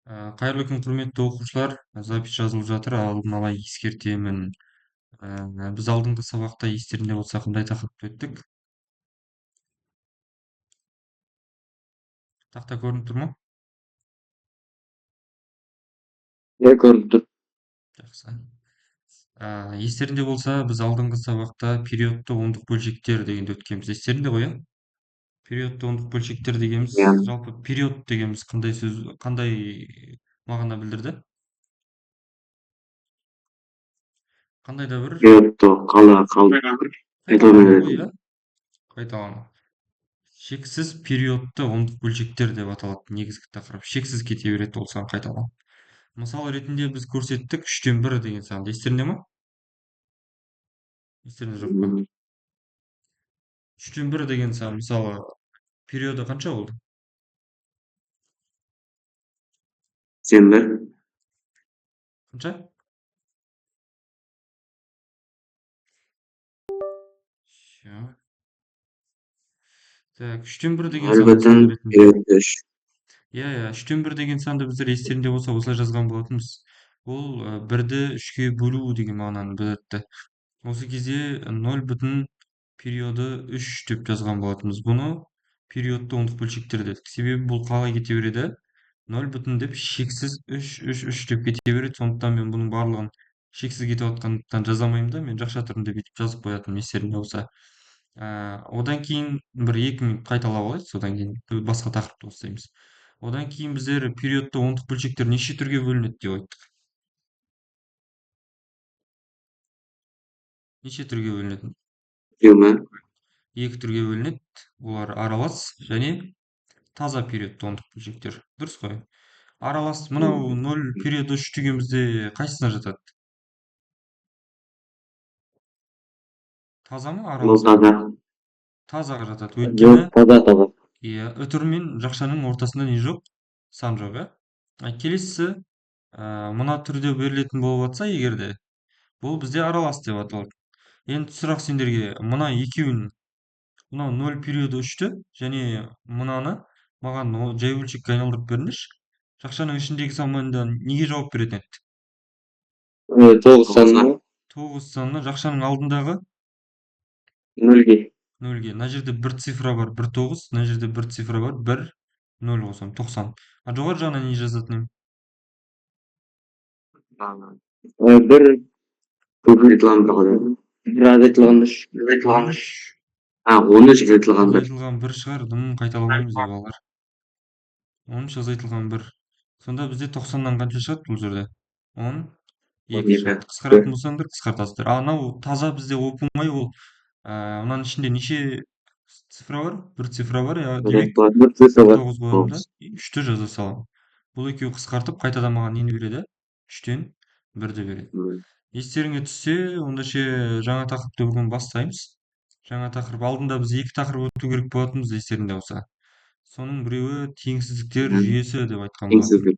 Кайырлы күн, құрметті оқушылар. Запись жазылып жатыр. Алдын ала ескертемін. Біз алдыңғы сабақта естерінде болса қандай тақырыпты өттік? Тақта көрініп тұр ма? Иә, көрініп тұр. Жақсы. Естерінде болса, біз алдыңғы сабақта периодты ондық бөлшектер дегенді өткенбіз. Естерінде ғой, иә? Периодты ондық бөлшектер дегеніміз, Иә, жалпы период дегеніміз қандай сөз, қандай мағына білдірді? Қандай да бір периодты қалды қайталану ғой, беретін. иә? Қайталану. Шексіз периодты ондық бөлшектер деп аталады негізгі тақырып. Шексіз кете береді ол сан қайталанып. Мысал ретінде біз көрсеттік 3-тен 1 деген санды. Естеріңде ма? Естеріңде жоқ па? 3-тен 1 деген сан мысалы периоды қанша болды? Сенбі. Қанша? Ща. Так, 3-тен 1 деген Нөл сан бүтін мысал ретінде. период үш. Иә, 3-тен 1 деген санды біздер естерінде болса осылай жазған болатынбыз. Ол 1-ді 3-ке бөлу деген мағынаны білдірді. Осы кезде 0 бүтін периоды 3 деп жазған болатынбыз. Бұны периодты ондық бөлшектер дедік. Себебі бұл қалай кете береді? 0 бүтін деп шексіз 3 деп кете береді. Сондықтан мен бұның барлығын шексіз кетіп жатқандықтан жаза алмаймын да, мен жақша түрінде бүйтіп жазып қоятын естеріңде болса. Одан кейін бір 2 минут қайталап алайық, содан кейін басқа тақырыпты бастаймыз. Одан кейін біздер периодты ондық бөлшектер неше түрге бөлінеді деп айттық. Неше түрге бөлінеді? Жиырма. 2 түрге бөлінеді. Олар аралас және таза периодты ондық бөлшектер. Дұрыс қой? Аралас мынау 0 периоды 3 дегенімізде қайсысына жатады? Таза ма, Бұл аралас па? таза. Тазаға жатады. Өйткені Жоқ, таза. иә, үтір мен жақшаның ортасында не жоқ? Сан жоқ, иә? Келесісі, мына түрде берілетін болып жатса егерде, бұл бізде аралас деп аталады. Енді сұрақ сендерге, мына екеуін, мынау 0 периоды 3-ті және мынаны маған жай бөлшекке айналдырып беріңдерші. Жақшаның ішіндегі санманда неге жауап беретін еді? 9 санына 9 санына, жақшаның алдындағы нөлге. 0-ге. Мына жерде бір цифра бар, 1 9, мына жерде бір цифра бар, 1 0 қосамын, 90. Жоғары жағына не жазатын едім? Бір көп айтылған бір қадам. Бір аз айтылған үш. Бір айтылған үш. 13 айтылған бір. Азайтылған 1 шығар, қайталамаймыз деп балалар. 13 азайтылған 1. Сонда бізде 90-нан қанша шығады бұл жерде? 12 12. шығады. Қысқаратын болсаңдар қысқартасыздар. Мынау таза бізде оп-оңай ол. Мынаның ішінде неше цифра бар? Бір цифра бар, демек Бір цифр бір бар. 9 қоямын да 3-ті жаза саламын. Бұл екеуі қысқартып қайтадан маған нені береді? 3-тен 1-ді береді. Естеріңе түссе, онда ше жаңа тақырыпты бүгін бастаймыз. Жаңа тақырып алдында біз 2 тақырып өту керек болатынбыз, естеріңде болса. Соның біреуі теңсіздіктер жүйесі деп айтқан болатын. Теңсіздік.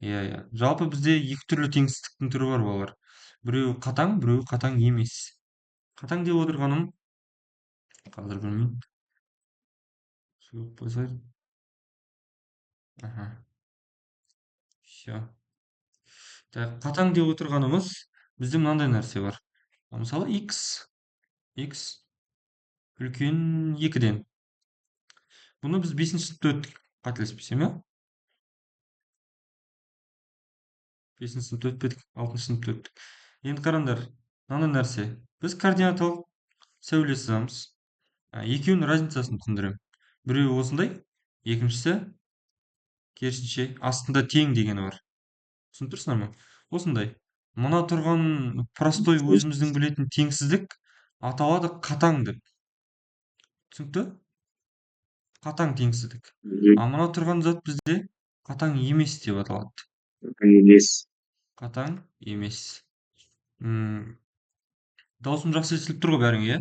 Иә. Жалпы бізде 2 түрлі теңсіздіктің түрі бар балалар. Біреуі қатаң, біреуі қатаң емес. Қатаң деп отырғаным, қазір білмеймін. Суып қойсай. Аха. Все. Қатаң деп отырғанымыз бізде мынандай нәрсе бар. Мысалы x үлкен 2-ден. Бұны біз 5-ші сыныпта өттік, қателеспесем, иә? 5-ші сыныпта өтпедік, 6-ші сыныпта өттік. Енді қараңдар, мынандай нәрсе. Біз координаталық сәуле сызамыз. Екеуінің разницасын түсіндіремін. Біреуі осындай, екіншісі керісінше астында тең дегені бар. Түсініп тұрсыңдар ма? Осындай. Мына тұрған простой өзіміздің білетін теңсіздік аталады қатаң деп. Түсінікті? Қатаң теңсіздік. Мына тұрған зат бізде қатаң емес деп аталады. Емес. Қатаң емес. Даусым жақсы естіліп тұр ғой бәріңе, иә?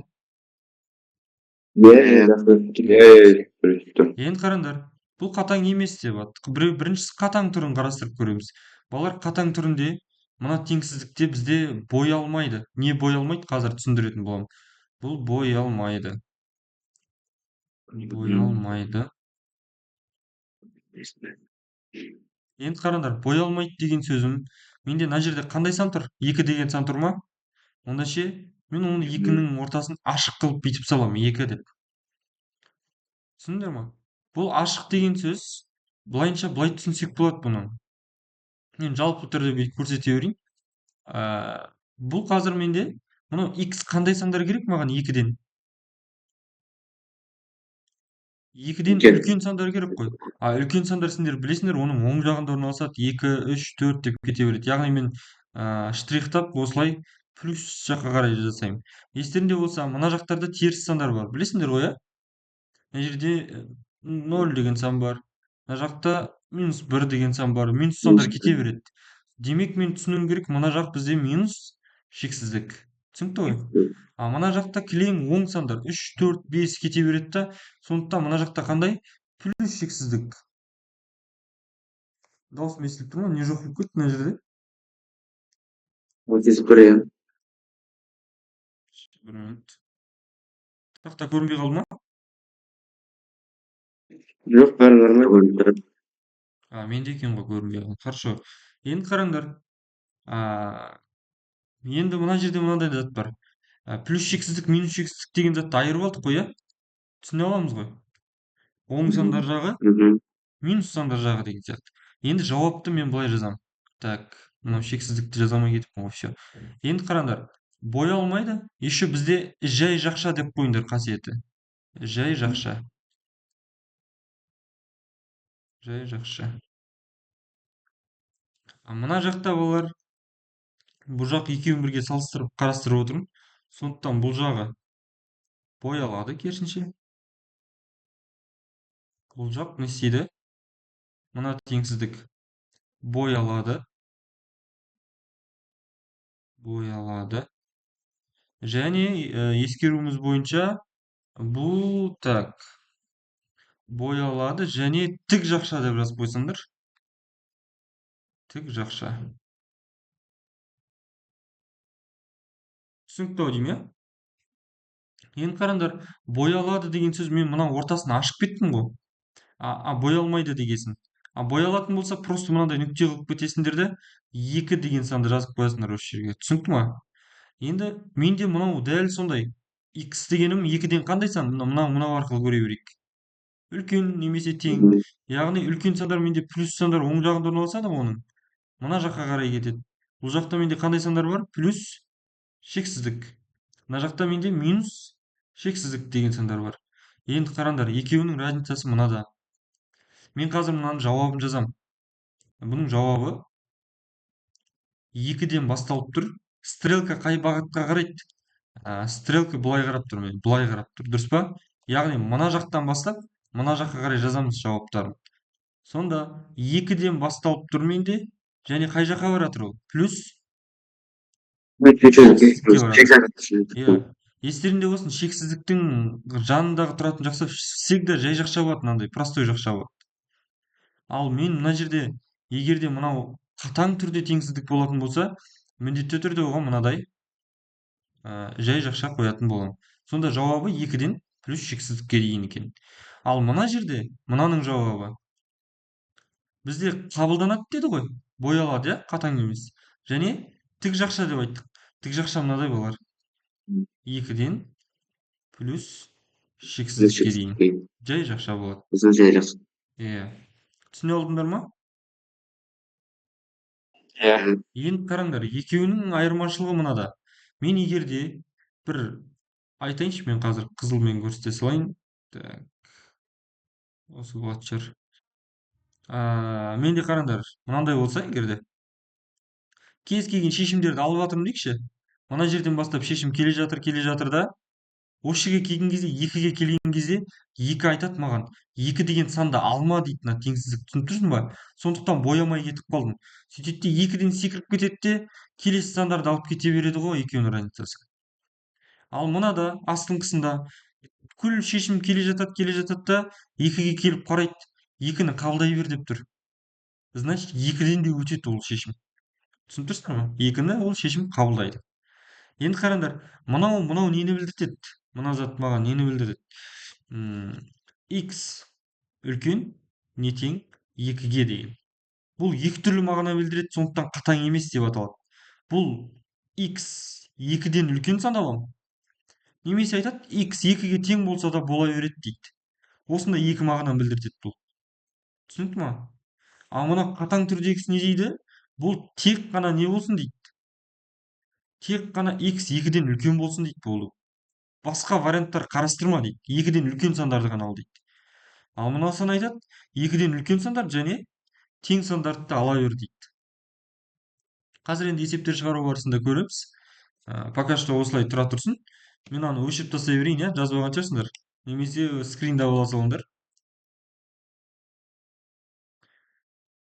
Енді қараңдар, бұл қатаң емес деп атты. Біріншісі қатаң түрін қарастырып көреміз. Балалар, қатаң түрінде мына теңсіздікте бізде боялмайды. Не боялмайды, қазір түсіндіретін боламын. Бұл боялмайды. Боялмайды. Енді қараңдар, боялмайды деген сөзім менде мына жерде қандай сан тұр? 2 деген сан тұр ма? Онда ше, мен оны 2-нің ортасын ашық қылып бүйтіп саламын, 2 деп. Түсіндіңдер ма? Бұл ашық деген сөз былайынша былай түсінсек болады бұны. Мен жалпы түрде бүйтіп көрсете берейін. Ә, бұл қазір менде мынау x қандай сандар керек маған 2-ден? 2-ден Екі. үлкен сандар керек қой. А үлкен сандар сендер білесіңдер, оның оң жағында орналасады. 2, 3, 4 деп кете береді. Яғни мен штрихтап осылай плюс жаққа қарай жасаймын. Естеріңде болса, мына жақтарда теріс сандар бар. Білесіңдер ғой, иә? Мына жерде 0 деген сан бар. Мына жақта минус 1 деген сан бар. Минус сандар кете береді. Демек мен түсінуім керек, мына жақ бізде минус шексіздік. Түсінікті ғой? А мына жақта кілең оң сандар 3, 4, 5 кете береді да, сондықтан мына жақта қандай? Плюс шексіздік. Дауысым естіліп тұр ма? Не жоқ болып кетті мына жерде? 31, иә. Бір минут. Тақта көрінбей қалды ма? Жоқ, бәрі нормально көрініп тұрады. Менде екен ғой көрінбей қалған. Хорошо. Енді қараңдар. А, енді мына жерде мынандай зат бар. Плюс шексіздік, минус шексіздік деген затты айырып алдық қой, иә? Түсіне аламыз ғой. Оң сандар жағы, Мгм. минус сандар жағы деген сияқты. Енді жауапты мен былай жазамын. Так, мынау шексіздікті жаза алмай кетіппін ғой, все. Енді қараңдар, боялмайды. Еще бізде жай жақша деп қойыңдар қасиеті. Жай жақша. Жай жақша. Мына жақта балалар, бұл жақ екеуін бірге салыстырып қарастырып отырмын. Сондықтан бұл жағы боялады керісінше. Бұл жақ не істейді? Мына теңсіздік боялады. Боялады. Және ескеруіміз бойынша бұл так боялады және тік жақша деп жазып қойсаңдар. Тік жақша. Түсінікті ау деймін, иә? Енді қараңдар, боялады деген сөз мен мына ортасын ашып кеттім ғой. Боялмайды дегесін. Боялатын болса просто мынандай нүкте қылып кетесіңдер де 2 деген санды жазып қоясыңдар осы жерге. Түсінікті ма? Енді менде мынау дәл сондай. X дегенім 2-ден қандай сан? Мынау арқылы көре берейік. Үлкен немесе тең. Мгм. Яғни үлкен сандар менде плюс сандар оң жағында орналасады ғой оның. Мына жаққа қарай кетеді. Бұл жақта менде қандай сандар бар? Плюс шексіздік. Мына жақта менде минус шексіздік деген сандар бар. Енді қараңдар, екеуінің разницасы мынада. Мен қазір мынаның жауабын жазам. Бұның жауабы 2-ден басталып тұр. Стрелка қай бағытқа қарайды? Стрелка былай қарап тұр, мен былай қарап тұр. Дұрыс па? Яғни мына жақтан бастап, мына жаққа қарай жазамыз жауаптарын. Сонда 2-ден басталып тұр менде, және қай жаққа баратыр ол? Плюс шексіздікке барады. Иә. Естеріңде болсын, шексіздіктің жанындағы тұратын жақша всегда жай жақша болады, мынандай простой жақша болады. Ал мен мына жерде, егер де мынау қатаң түрде теңсіздік болатын болса, міндетті түрде оған мынадай жай жақша қоятын боламын. Сонда жауабы 2-ден плюс шексіздікке дейін екен. Ал мына жерде мынаның жауабы бізде қабылданады деді ғой. Боялады, иә, қатаң емес. Және тік жақша деп айттық. Тік жақша мынадай болар. 2-ден плюс шексіздікке дейін. Жай жақша болады. Біздің жай жақсы. Иә. Түсіне алдыңдар ма? Иә. Енді қараңдар, екеуінің айырмашылығы мынада. Мен егер де бір айтайыншы, мен қазір қызылмен көрсете салайын. Так, осы болатын шығар. Менде қараңдар, мынандай болса егер де кез келген шешімдерді алып жатырмын дейікші. Мына жерден бастап шешім келе жатыр да, осы жерге келген кезде, 2-ге келген кезде 2 айтады маған, 2 деген санды алма дейді, мына теңсіздік, түсініп тұрсың ба? Сондықтан боямай кетіп қалдым. Сөйтеді де 2-ден секіріп кетеді де келесі сандарды алып кете береді ғой, екеуінің разницасы. Ал мынада астыңғысында күл шешім келе жатады да 2-ге келіп қарайды, 2-ні қабылдай бер деп тұр. Значит, 2-ден де өтеді ол шешім. Түсініп тұрсыңдар ма? 2-ні ол шешім қабылдайды. Енді қараңдар, мынау нені білдіртеді? Мына зат маған нені білдіреді? X үлкен не тең 2-ге деген. Бұл екі түрлі мағына білдіреді, сондықтан қатаң емес деп аталады. Бұл x екіден үлкен саналам. Немесе айтады, x екіге тең болса да бола береді дейді. Осындай екі мағынаны білдіреді бұл. Түсінікті ма? А мына қатаң түрдегісі не дейді? Бұл тек қана не болсын дейді. Тек қана x екіден үлкен болсын дейді бұл. Басқа варианттар қарастырма дейді. Екіден үлкен сандарды ғана ал дейді. Ал мынасыны айтады, екіден үлкен сандар және тең сандарды да ала бер дейді. Қазір енді есептер шығару барысында көреміз. Пока что осылай тұра тұрсын. Мен аны өшіріп тастай берейін, иә, жазып алған шығарсыңдар. Немесе скринда бола салыңдар.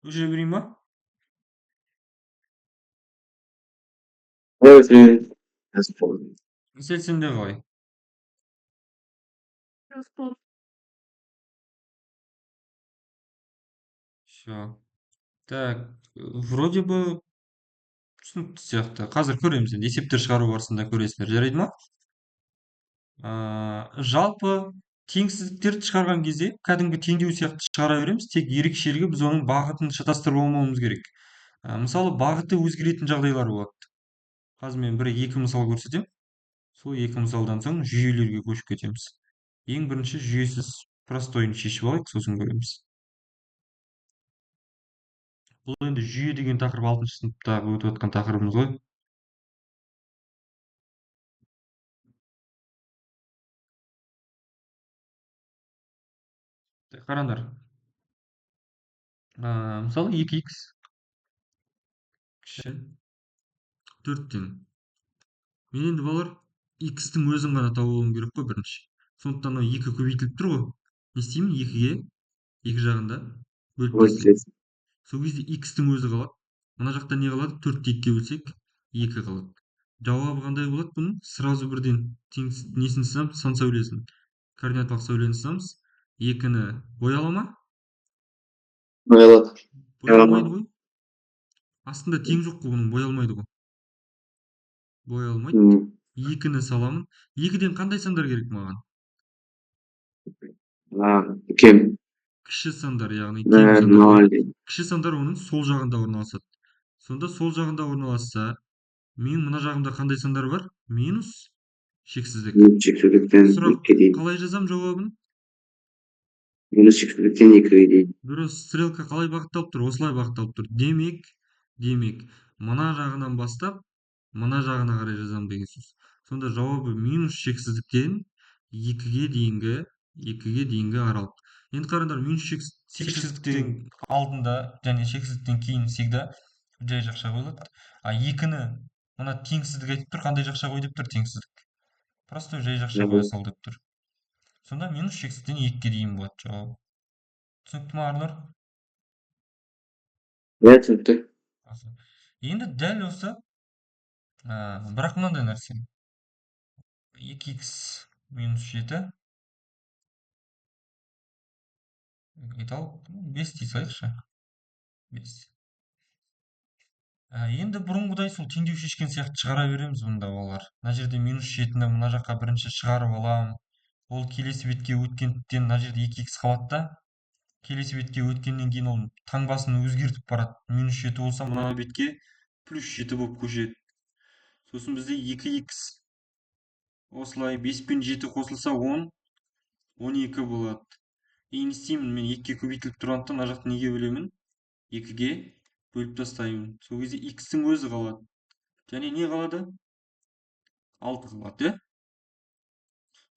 Өшіре берейін ба? Evet, evet. Yazık oldu. Сәл қалай? Все. Так, вроде бы түсінікті сияқты. Қазір көреміз енді. Есептер шығару барысында көресіңдер. Жарайды ма? Жалпы теңсіздіктерді шығарған кезде кәдімгі теңдеу сияқты шығара береміз. Тек ерекшелігі біз оның бағытын шатастырып алмауымыз керек. Мысалы, бағыты өзгеретін жағдайлар болады. Қазір мен бір екі мысал көрсетемін. Сол екі мысалдан соң жүйелерге көшіп кетеміз. Ең бірінші жүйесіз простойын шешіп алайық, сосын көреміз. Бұл енді жүйе деген тақырып 6-шы сыныптағы өтіп жатқан тақырыбымыз ғой. Қараңдар. Мысалы 2х кіші 4-тен. Мен енді балалар x-тің өзін ғана тауып керек қой бірінші. Сондықтан мынау 2 көбейтіліп тұр ғой. Не істеймін? 2-ге екі жағында бөліп тастаймын. Сол кезде x-тің өзі қалады. Мына жақта не қалады? 4-ті 2-ге бөлсек 2 қалады. Жауабы қандай болады бұның? Сразу бірден несін сызамыз? Сан сәулесін. Координаталық сәулені сызамыз. 2-ні бояла ма? Boyalı. Боялмайды ғой. Астында тең жоқ қой, бұның боялмайды ғой. Боялмайды. 2-ні саламын. 2-ден қандай сандар керек маған? Kim? Кіші сандар, яғни тең сандар. Nol. Кіші сандар оның сол жағында орналасады. Сонда сол жағында орналасса, мен мына жағымда қандай сандар бар? Минус шексіздік. Şıksızlıktan Сұрақ 2 değil. қалай жазам жауабын? Minus şıksızlıktan 2 değil. Дұрыс, стрелка қалай бағытталып тұр? Осылай бағытталып тұр. Демек, мына жағынан бастап, мына жағына қарай жазам деген сөз. Сонда жауабы минус шексіздіктен 2-ге дейінгі аралық. Енді қараңдар, минус шексіздіктен алдында және шексіздіктен кейін всегда жай жақша қойылады. А 2-ні мына теңсіздік айтып тұр, қандай жақша қой деп тұр теңсіздік. Простой жай жақша қоя сал деп тұр. Сонда минус шексіздіктен 2-ге дейін болады жауабы. Түсінікті ма арлар? Evet, tuttu. Енді дәл осы бірақ мынандай нәрсе. 2х минус 7 итал 5 дей салайықшы. 5. Енді бұрынғыдай сол теңдеу шешкен сияқты шығара береміз бұнда балалар. Мына жерде минус 7-ні мына жаққа бірінші шығарып алам. Ол келесі бетке өткендіктен мына жерде 2х қалады да. Келесі бетке өткеннен кейін ол таңбасын өзгертіп барады. Минус 7 болса, мына бетке плюс 7 болып көшеді. Сосын бізде 2х осылай 5 пен 7 қосылса 10, 12 болады. Не істеймін? Мен 2-ге көбейтіліп тұрғандықтан мына жақты неге бөлемін? 2-ге бөліп тастаймын. Сол кезде x-тің өзі қалады. Және не қалады? 6 қалады, иә?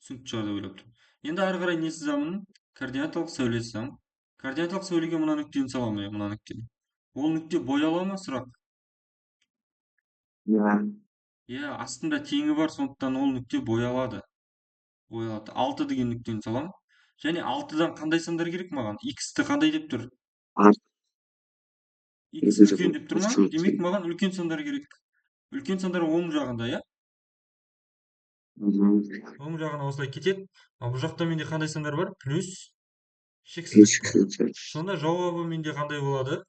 Түсінікті шығар деп ойлап тұрмын. Енді ары қарай не сызамын? Координаталық сәуле сызамын. Координаталық сәулеге мына нүктені саламын, мына нүктені. Ол нүкте бояла ма? Сұрақ. Иә, астында теңі бар, сондықтан ол нүкте боялады. 6 деген нүктені саламын. Және 6-дан қандай сандар керек маған? X-ті қандай деп тұр? X үлкен деп тұр ма? Демек, маған үлкен сандар керек. Үлкен сандар оң жағында, иә? Оң жағына осылай кетеді. Ал бұл жақта менде қандай сандар бар? Плюс шексіздік бар. Сонда жауабы менде қандай болады?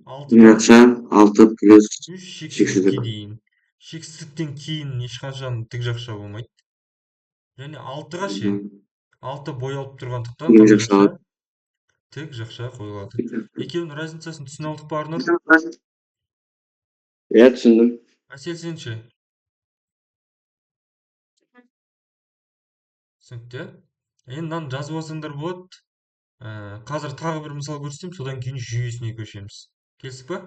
6 плюс 3 шексіздікке дейін. Шексіздіктен кейін ешқашан тік жақша болмайды. Және 6-ға ше? 6 боялып тұрғандықтан қандай жақша? тік жақша қойылады. Екеуінің разницасын түсіне алдық па, Арнұр? Иә, түсіндім. Әсел, сен ше? Түсінікті. Енді мынаны жазып алсаңдар болады. Қазір тағы бір мысал көрсетейін, содан кейін жүйесіне көшеміз. Келістік па?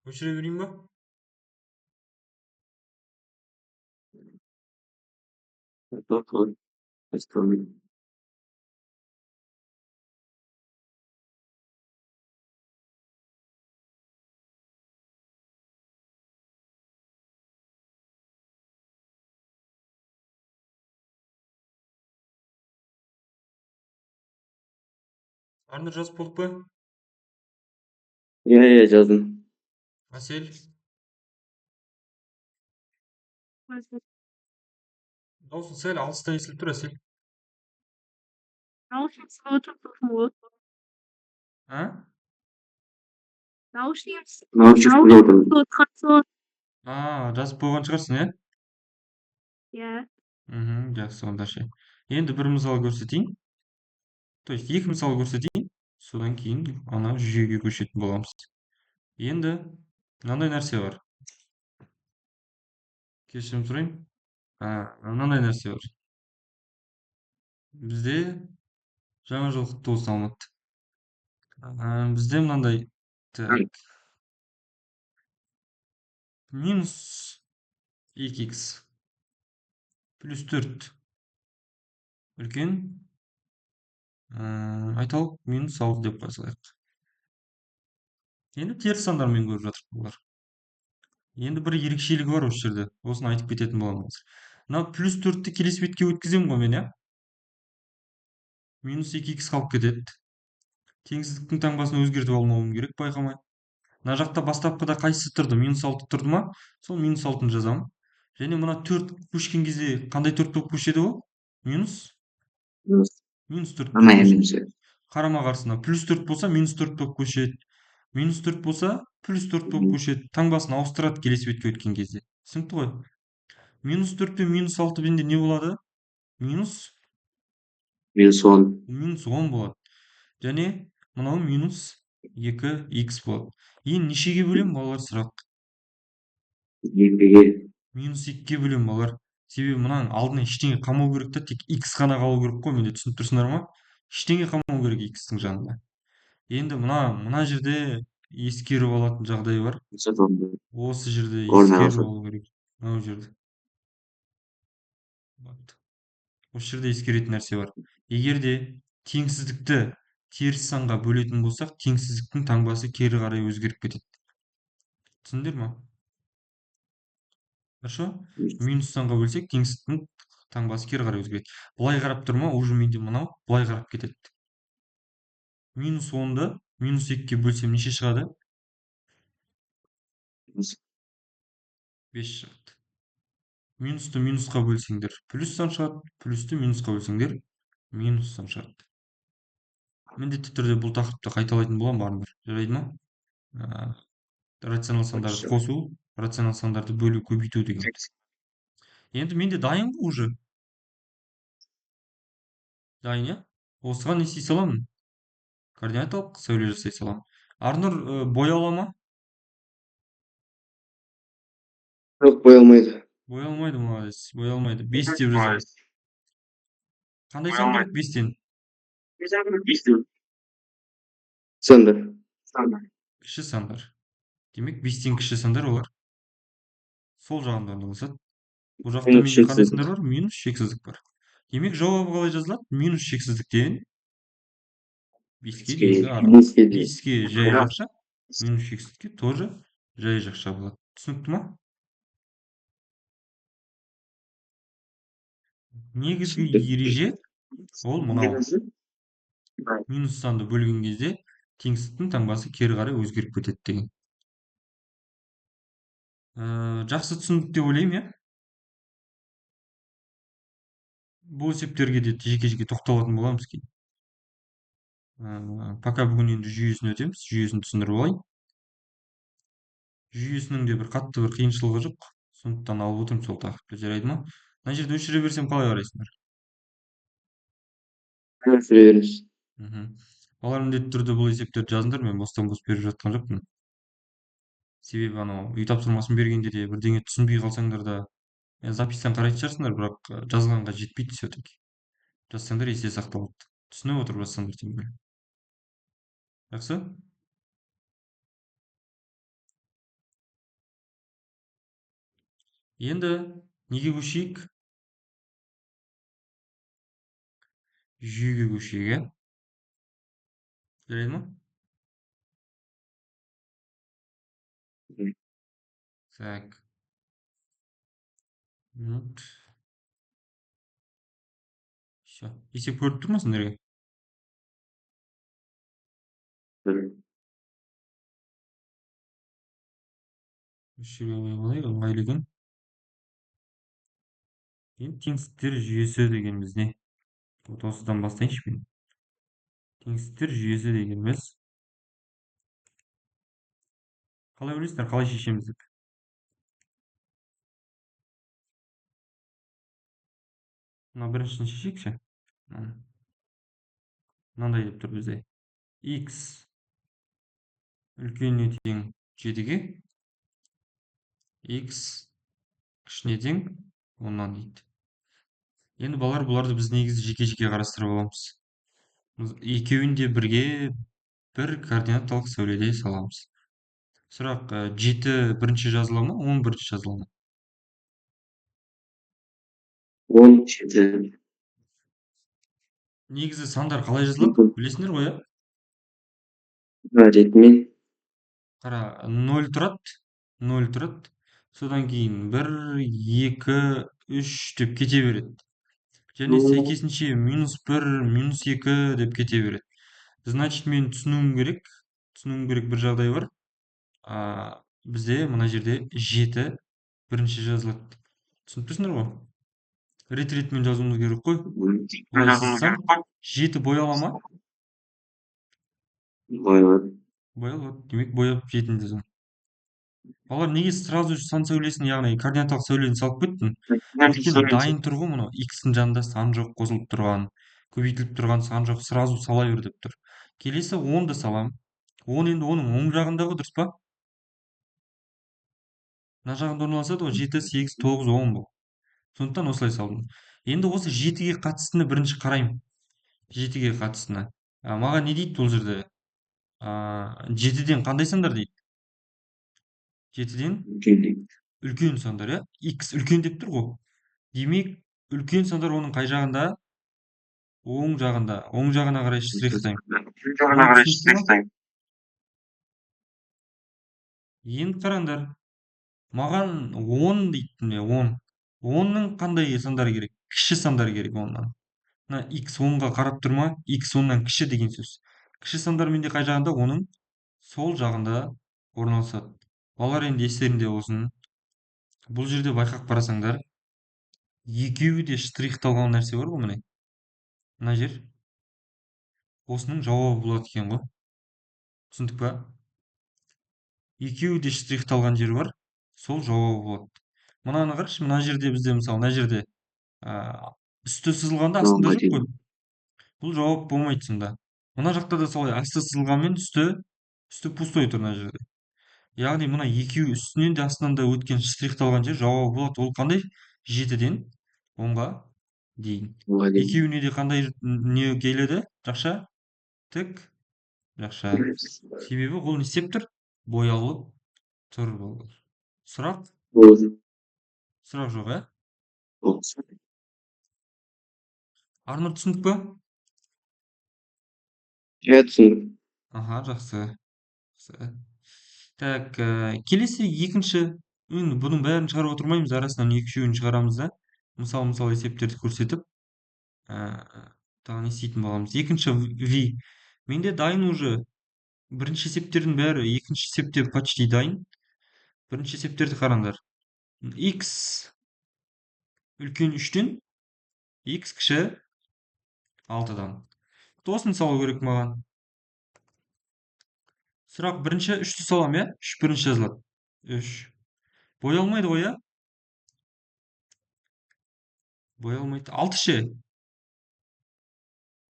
Өшіре берейін ба? Арнұр, жазып болдық па? Иә, жаздым. Әсел? Дауысың сәл алыстан естіліп тұр, Әсел. Наушницами отырып тұрсың ғой. А? Наушникпен отырмын. Жазып болған шығарсың, иә? Иә. Жақсы, онда ше. Енді бір мысал көрсетейін. То есть екі мысал көрсетейін. Содан кейін ана жүйеге көшетін боламыз. Енді мынандай нәрсе бар. Кешірім сұрайын. Мынандай нәрсе бар. Бізде жаңа жыл құтты болсын, Алматы. Бізде мынандай, так, минус 2х плюс 4 үлкен, айталық, минус 6 деп қоя салайық. Енді теріс сандармен көріп жатырмық бұлар. Енді бір ерекшелігі бар осы жерде. Осыны айтып кететін боламын қазір. Мына плюс 4-ті келесі бетке өткіземін ғой мен, иә? Минус 2х қалып кетеді. Теңсіздіктің таңбасын өзгертіп алмауым керек, байқамай. Мына жақта бастапқыда қайсысы тұрды? Минус 6 тұрды ма? Сол минус 6-ны жазамын. Және мына 4 көшкен кезде қандай 4 болып көшеді ол? Минус 4 болып көшеді. Қарама қарсысына плюс 4 болса минус 4 болып көшеді. Минус 4 болса плюс 4 болып көшеді. Таңбасын ауыстырады келесі бетке өткен кезде. Түсінікті ғой? Минус 4 пен минус 6 бенде не болады? Минус 10. Минус 10 болады. Және мынау минус 2х болады. Енді нешеге бөлем, балалар, сұрақ? 2-ге. Минус 2-ге бөлем, балалар. Себебі мынаның алдына ештеңе қалмау керек та, тек х қана қалу керек қой, менде, түсініп тұрсыңдар ма? Ештеңе қалмау керек х-тің жанында. Енді мына жерде ескеріп алатын жағдай бар. Осы жерде ескеріп алу керек. Мынау жерде. Осы жерде ескеретін нәрсе бар. Егер де теңсіздікті теріс санға бөлетін болсақ, теңсіздіктің таңбасы кері қарай өзгеріп кетеді. Түсіндіңдер ма? Хорошо? Минус санға бөлсек, теңсіздіктің таңбасы кері қарай өзгереді. Былай қарап тұрма, уже менде мынау былай қарап кетеді. Минус 10-ды минус 2-ге бөлсем неше шығады? 5 шығады. Минусты минусқа бөлсеңдер, плюс сан шығады. Плюсті минусқа бөлсеңдер, минус сан шығады. Міндетті түрде бұл тақырыпты қайталайтын боламын, барыңдар. Жарайды ма? Рационал сандарды қосу, рационал сандарды бөлу, көбейту деген. Енді менде дайын ғой уже. Дайын, иә? Осыған не істей саламын? Координаталық сәуле жасай саламын. Арнұр, боя ала ма? Жоқ, боялмайды. Боялмайды, молодец. Боялмайды. 5 деп жазамын. Қандай сан керек 5-тен? Сандар. Кіші сандар. Демек 5-тен кіші сандар олар. Сол жағында орналасады. Бұл жақта менде қандай сандар бар? Минус шексіздік бар. Демек жауабы қалай жазылады? Минус шексіздіктен 5-ке дейінгі аралық. 5-ке жай жақша, минус шексіздікке тоже жай жақша болады. Түсінікті ма? Негізгі ереже ол мынау. Минус санды бөлген кезде теңсіздіктің таңбасы кері қарай өзгеріп кетеді деген. Жақсы түсіндік деп ойлаймын, иә? Бұл есептерге де жеке-жеке тоқталатын боламыз кейін. Пока бүгін енді жүйесін өтеміз, жүйесін түсіндіріп алайын. Жүйесінің де бір қатты бір қиыншылығы жоқ. Сондықтан алып отырмын сол тақырыпты, жарайды ма? Мына жерде өшіре берсем қалай қарайсыңдар? Süre verіңіз. Мгм. Алар міндетті түрде бұл есептерді жазыңдар, мен бостан бос беріп жатқан жоқпын. Себебі анау үй тапсырмасын бергенде де бірдеңе түсінбей қалсаңдар да, запистен қарайтын шығарсыңдар, бірақ жазғанға жетпейді все-таки. Жазсаңдар есте сақталады. Түсініп отырып жазсаңдар тем более. Жақсы? Енді неге көшейік? Жүйеге көшейік, иә? Жарайды ма? Так. Минут. Все. Есеп көріп тұр ма сендерге? Өшіре қойып алайық, ыңғайлы екен. Енді теңсіздіктер жүйесі дегеніміз не? Вот осыдан бастайыншы мен. Теңсіздіктер жүйесі дегеніміз қалай ойлайсыздар, қалай шешеміз деп? Мына біріншісін шешейікші. Мынандай деп тұр бізде. X үлкеніне тең 7-ге, X кішіне тең 10-нан дейді. Енді балалар, бұларды біз негізі жеке-жеке қарастырып аламыз. Екеуін де бірге бір координаталық сәуледе саламыз. Сұрақ, 7 бірінші жазыла ма, 10 бірінші жазыла ма? 17. Негізі сандар қалай жазылады? Білесіңдер ғой, иә? Жетімен. Қара, 0 тұрады, 0 тұрады. Содан кейін 1, 2, 3 деп кете береді. Және сәйкесінше -1, -2 деп кете береді. Значит, мен түсінуім керек бір жағдай бар. Бізде мына жерде 7 бірінші жазылады. Түсініп тұрсыңдар ғой? Рет-ретімен жазуымыз керек қой. Олай сызсам 7 бояла ма? Боялады. Боялады. Демек бояп 7-ні жазамын. Балалар, неге сразу сан сәулесін, яғни координаталық сәулені салып кеттім? Өйткені дайын тұр ғой, мынау x-ің жанында сан жоқ қосылып тұрған, көбейтіліп тұрған сан жоқ, сразу сала бер деп тұр. Келесі 10-ды салам. 10 енді оның оң жағындағы, дұрыс па? Мына жағында орналасады ғой, 7, 8, 9, 10 бұл. Сондықтан осылай салдым. Енді осы 7-ге қатыстыны бірінші қараймын. 7-ге қатыстыны. Маған не дейді бұл жерде? 7-ден қандай сандар дейді? 7-ден үлкен сандар, иә? X үлкен деп тұр ғой. Демек, үлкен сандар оның қай жағында? Оң жағында. Оң жағына қарай штрихтаймын. Енді түсінікті ма? Енді қараңдар. Маған 10 дейді, міне 10. 10-ның қандай сандары керек? Кіші сандар керек 10-нан. Мына x 10-ға қарап тұр ма? X 10-нан кіші деген сөз. Кіші сандар менде қай жағында? Оның сол жағында орналасады. Балалар, енді естерінде болсын. Бұл жерде байқап қарасаңдар, екеуі де штрихталған нәрсе бар ғой, міне. Мына жер. Осының жауабы болады екен ғой. Түсіндік па? Екеуі де штрихталған жер бар. Сол жауабы болады. Мынаны қарашы, мына жерде бізде, мысалы, мына жерде үсті сызылғанда астында жоқ қой. Бұл жауап болмайды сонда. Мына жақта да солай, асты сызылғанмен үсті пустой тұр мына жерде. Яғни мына екеуі үстінен де астынан да өткен штрихталған жер жауабы болады. Ол қандай? 7-ден 10-ға дейін. Екеуіне де қандай не келеді? Жақша? Тік? Жақша. Себебі ол не істеп тұр? Боялып тұр балалар. Сұрақ? Сұрақ жоқ, ә? Арнұр, түсіндік па? Иә, түсіндім. Аха, жақсы. Так, келесі екінші, енді бұның бәрін шығарып отырмаймыз, арасынан екі-үшеуін шығарамыз да. Мысал есептерді көрсетіп, тағы не істейтін боламыз. Екінші V. Менде дайын уже. Бірінші есептердің бәрі екінші есепте почти дайын. Бірінші есептерді қараңдар. X үлкен 3-тен, X кіші 6-дан. Осыны салу керек маған. Сұрақ, бірінші 3-ті салам, иә? 3 бірінші жазылады. 3. Боялмайды ғой, иә? Боялмайды. 6 ше?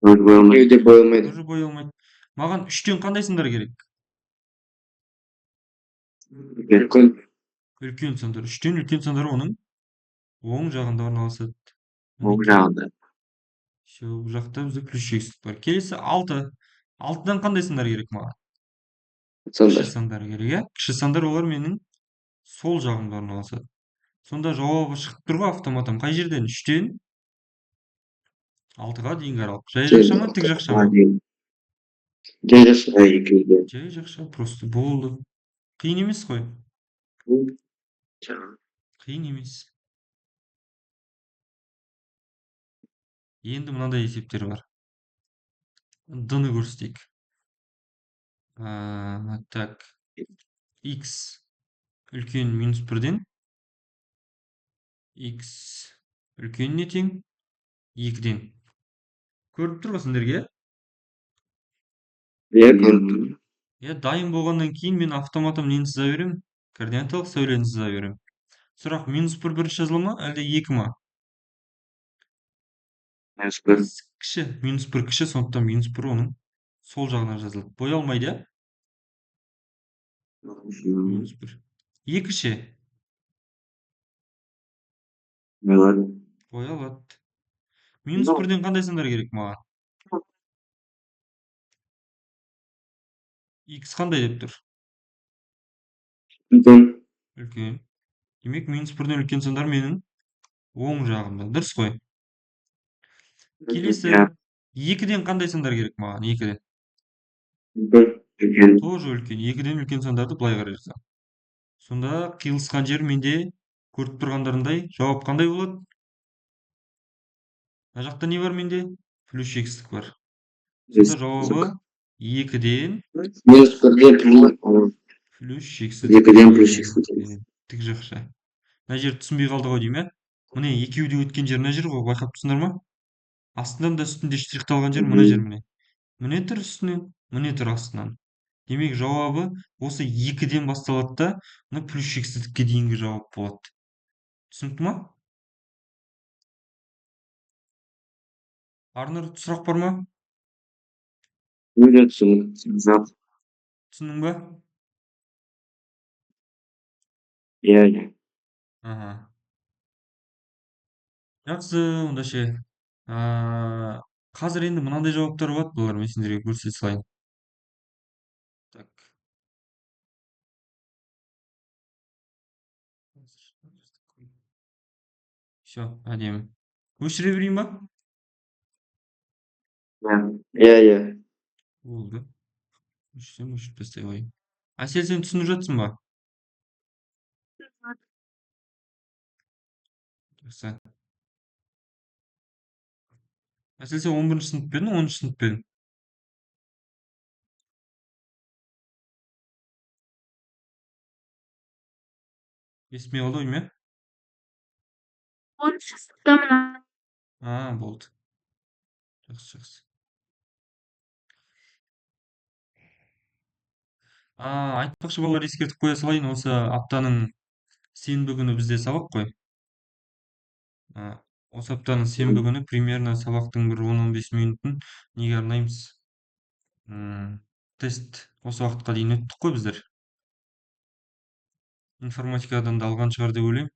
Екеуі де боя алмайды. Тоже боя алмайды. Маған үштен қандай сындар керек? Үлкен. Үлкен сандар. Үштен үлкен сандар оның оң жағында орналасады. Оң Мінекей. жағында. Все, бұл жақта бізде плюс шексіздік бар. Келесі 6. 6-дан қандай сандар керек маған? Кіші Сандар. сандар керек, иә? Кіші сандар олар менің сол жағымда орналасады. Сонда жауабы шығып тұр ғой автоматом. Қай жерден? 3-тен 6-ға дейінгі аралық. Жай жақша ма, тік жақша ма? Жай жақша екеуі де. Жай жақша, просто болды. Қиын емес қой. Жаңағы. Қиын емес. Енді мынандай есептер бар. Д-ны көрсетейік. Так, x үлкен минус 1-ден x үлкеніне тең 2-ден. Көріп тұр ғой сендерге? Иә, көріп тұрмын. Иә, дайын болғаннан кейін мен автоматом нені сыза беремін? Координаталық сәулені сыза беремін. Сұрақ минус 1 бірінші жазыла ма, әлде 2 ма? Минус 1. Кіші, минус 1 кіші, сондықтан минус 1 оның сол жағына жазылады. Боя алмайды, иә? Минус 1. 2 ше? Болады. Боя алады. Минус 1-ден қандай сандар керек маған? X қандай деп тұр? Үлкен. Үлкен. Демек, минус 1-ден үлкен сандар менің оң жағымда. Дұрыс қой. Келесі, Иә. 2-ден қандай сандар керек маған? 2-ден. Үлкен. Үлкен. Тоже үлкен. 2-ден үлкен сандарды былай қарай жазамын. Сонда қиылысқан жер менде көріп тұрғандарындай жауап қандай болады? Мына жақта не бар менде? Плюс шексіздік бар. Сонда жауабы 2-ден Минус 1-ден плюс шексіздік. 2-ден плюс шексіздік. Тік жақша. Мына жер түсінбей қалды ғой деймін, иә? Міне екеуі де өткен жер мына жер ғой, байқап тұрсыңдар ма? Астынан да үстінде штрихталған жер мына жер міне. Міне тұр үстінен, міне тұр астынан. Демек жауабы осы 2-ден басталады да, мына плюс шексіздікке дейінгі жауап болады. Түсінікті ма? Арнұр, сұрақ бар ма? Өте түсіндім. Жоқ. Түсіндің ба? Иә, иә. Аха. Жақсы, онда ше. Қазір енді мынандай жауаптар болады, бұлар мен сендерге көрсете салайын. Так. Все, әдемі. Өшіре берейін ба? Иә, иә. Болды. Өшірсем өшіріп тастай қояйын. Әсел, сен түсініп жатсың ба? Жақсы. Әсел, сен 11-ші сынып па едің, 10-ші сынып па едің? Естімей қалды ойым, иә? 10-шы сыныптамын. Болды. Жақсы, жақсы. Айтпақшы балалар, ескертіп қоя салайын, осы аптаның сенбі күні бізде сабақ қой. Осы аптаның сенбі күні примерно сабақтың бір 10-15 минутын неге арнаймыз? Тест осы уақытқа дейін өттік қой біздер. Информатикадан да алған шығар деп ойлаймын.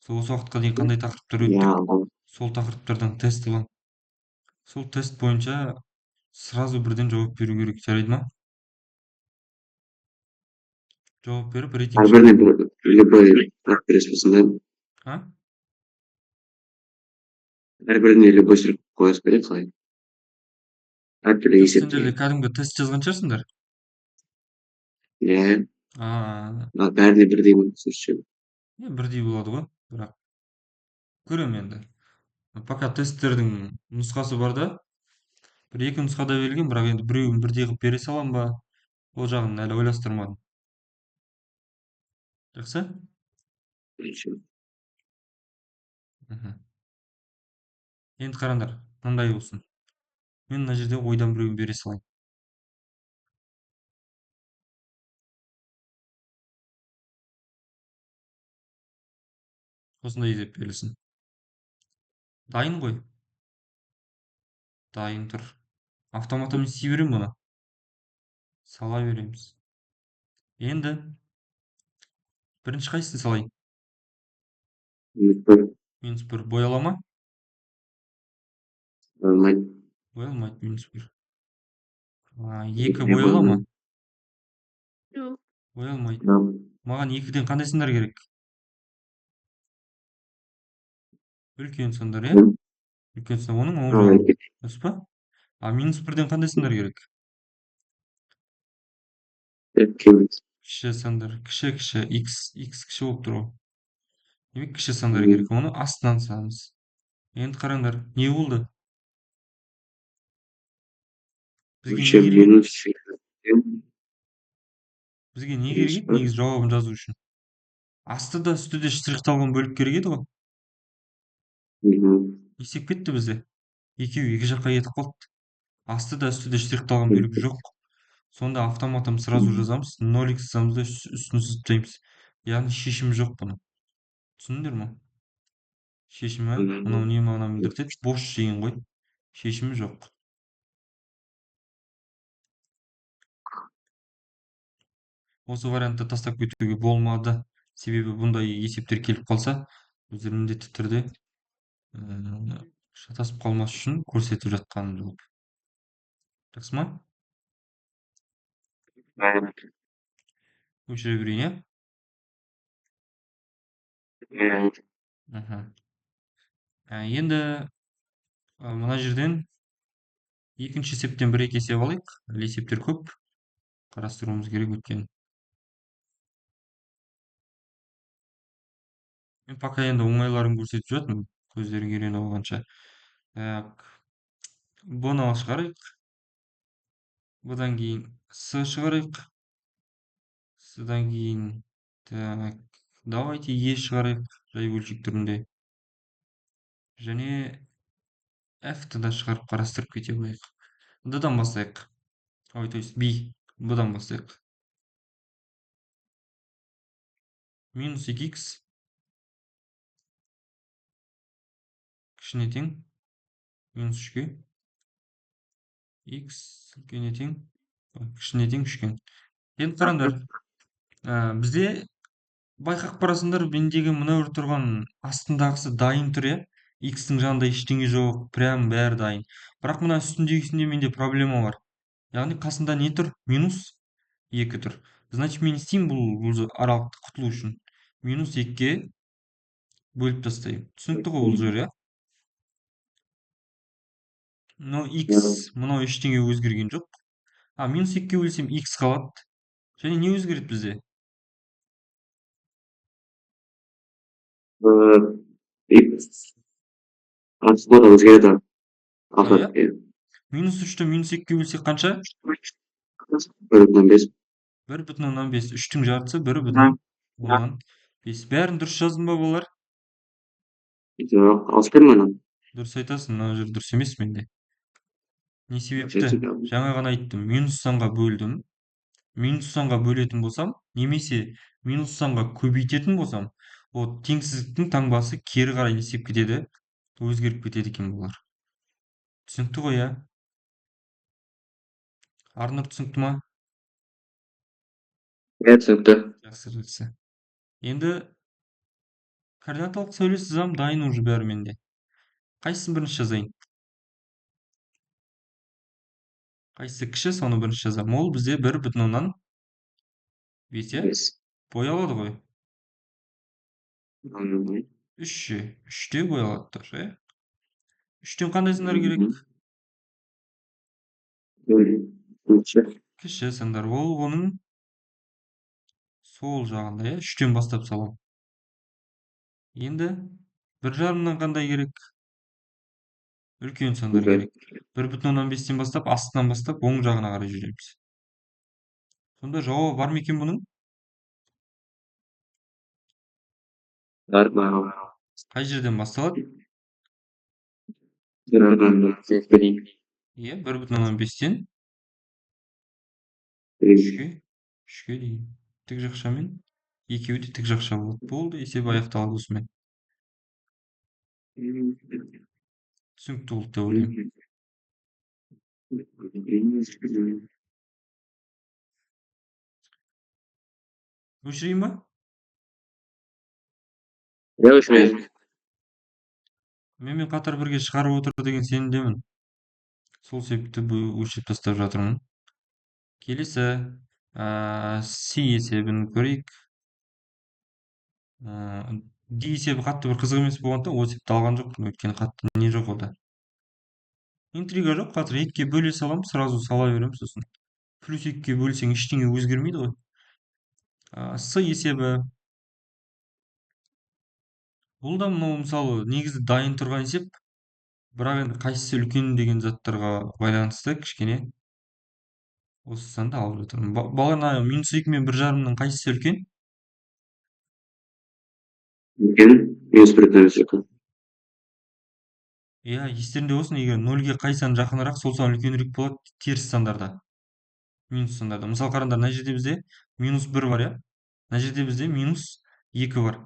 Осы уақытқа дейін қандай тақырыптар өттік? Сол тақырыптардан тест аламын. Сол тест бойынша сразу бірден жауап беру керек, жарайды ма? Жауап беріп рейтинг Әрбіріне любой сұрақ бересіз бе? Әрбіріне любой сұрақ қоясыз ба, қалай? Әртүрлі есептер. Сендер де кәдімгі тест жазған шығарсыңдар. Иә. Бәріне бірдей ма, сөзше? Бірдей болады ғой, бірақ көремін енді. Пока тесттердің нұсқасы бар да, бір екі нұсқада берілген, бірақ енді біреуін бірдей қылып бере салам ба, ол жағын әлі ойластырмадым. Жақсы? Енді қараңдар, мынандай болсын. Мен мына жерде ойдан біреуін бере салайын. Осындай деп берілсін. Дайын ғой. Дайын тұр. Автоматом істей беремін бұны. Сала береміз. Енді бірінші қайсысын салайын? -1 -1 бояла ма? болмайды. Боялмайды -1. 2 бояла ма? Жоқ. Боялмайды. Жоқ. Маған 2-ден қандай сандар керек? Үлкен сандар, иә? Үлкен сандар. Оның оң жағын. Дұрыс па? -1-ден қандай сандар керек? Кіші сандар. Кіші, x кіші болып тұр ғой. Демек, кіші сандар керек. Оны астынан саламыз. Енді қараңдар, не болды? Бізге не керек? Бізге не керек еді? Негізі жауабын жазу үшін. Асты да үсті де штрихталған бөлік керек еді ғой. Есеп кетті бізде. Екеуі екі жаққа кетіп қалды. Асты да үсті де штрихталған бөлік жоқ. Сонда автоматом сразу жазамыз. 0x жазамыз да үстін сызып тастаймыз. Яғни шешімі жоқ бұның. Түсіндіңдер ме? Шешімі, мынау не мағынаны білдіртеді? Бос деген ғой. Шешімі жоқ. Осы вариантты тастап кетуге болмады. Себебі бұндай есептер келіп қалса, біздер міндетті түрде шатасып қалмас үшін көрсетіп жатқаным жоқ. Жақсы ма? Өшіре берейін, иә? Енді мына жерден екінші есептен бір екі есеп алайық. Есептер көп. Қарастыруымыз керек өткен. Мен пока енді оңайларын көрсетіп жатырмын. Көздерің үйреніп алғанша. Бұны шығарайық. Бұдан кейін С шығарайық. Содан кейін давайте Е шығарайық. Жай бөлшек түрінде. Және F-ті да шығарып қарастырып кете қояйық. Д-дан бастайық. Ой, то есть B. Бұдан бастайық. Минус 2x кішіне тең. Минус 3-ке. X үлкеніне тең. Кішіне тең 3-ке. Енді қараңдар. Бізде байқап қарасыңдар, мендегі мына бір тұрған астындағысы дайын тұр, иә? X-тің жанында ештеңе жоқ, прям бәрі дайын. Бірақ мына үстіндегісінде менде проблема бар. Яғни қасында не тұр? Минус 2 тұр. Значит, мен істеймін бұл аралықты құтылу үшін. Минус 2-ге бөліп тастаймын. Түсінікті ғой бұл жер, иә? Но X, мынау ештеңе өзгерген жоқ. Минус 2-ге бөлсем X қалады. Және не өзгереді бізде? Асылы өзгереді. Минус 3-ті минус 2-ге бөлсек қанша? 1,5. 1,5. 3-тің жартысы 1,5. Бәрін дұрыс жаздым ба болар? Жоқ, алып бермені. Дұрыс айтасың, мына жер дұрыс емес менде. Не себепті? Жаңа ғана айттым, минус санға бөлдім. Минус санға бөлетін болсам, немесе минус санға көбейтетін болсам, ол теңсіздіктің таңбасы кері қарай есеп кетеді, өзгеріп кетеді екен бұлар. Түсінікті ғой, иә? Арнұр түсінікті ма? Түсінікті. Жақсы. Енді координаталық сөйлес жазамын, дайын уже бәрі менде. Қайсысын бірінші жазайын? Қайсысы кіші, соны бірінші жазамын. Ол бізде 1,5, иә? Боялады ғой. 3-те боялады тұр, иә? 3-тен қандай сандар керек? Кіші сандар. Ол оның сол жағында, иә? 3-тен бастап салам. Енді 1,5-нан қандай керек? Үлкен сандар керек. 1,5-тен бастап, астынан бастап, оң жағына қарай жүреміз. Сонда жауабы бар ма екен бұның? Бар. Қай жерден басталады? 1,5-тен. Иә, 1,5-тен 3-ке дейін. Тік жақшамен екеуі де тік жақша болады. Болды, есеп аяқталады осымен. Түсінікті болды деп ойлаймын. Өшірейін ба? Ja, өшірейін. Менімен қатар бірге шығарып отыр деген сенімдемін. Сол себепті өшіріп тастап жатырмын. Келесі C есебін көрейік. D есебі қатты бір қызық емес болғандықтан ол есепті алған жоқпын, өйткені қатты не жоқ онда. Интрига жоқ, қазір екіге бөле саламын, сразу сала беремін, сосын плюс екіге бөлсең ештеңе өзгермейді ғой. С есебі. Бұл да мынау мысалы негізі дайын тұрған есеп, бірақ енді қайсысы үлкен деген заттарға байланысты кішкене осы санды алып жатырмын. Бағана минус 2 мен 1,5-ның қайсысы үлкен? Үлкен, -1,2. Иә, естеріңде болсын, егер нөлге қай сан жақынырақ, сол сан үлкенірек болады теріс сандарда. Минус сандарда. Мысалы қараңдар, мына жерде бізде минус 1 бар, иә? Мына жерде бізде минус 2 бар.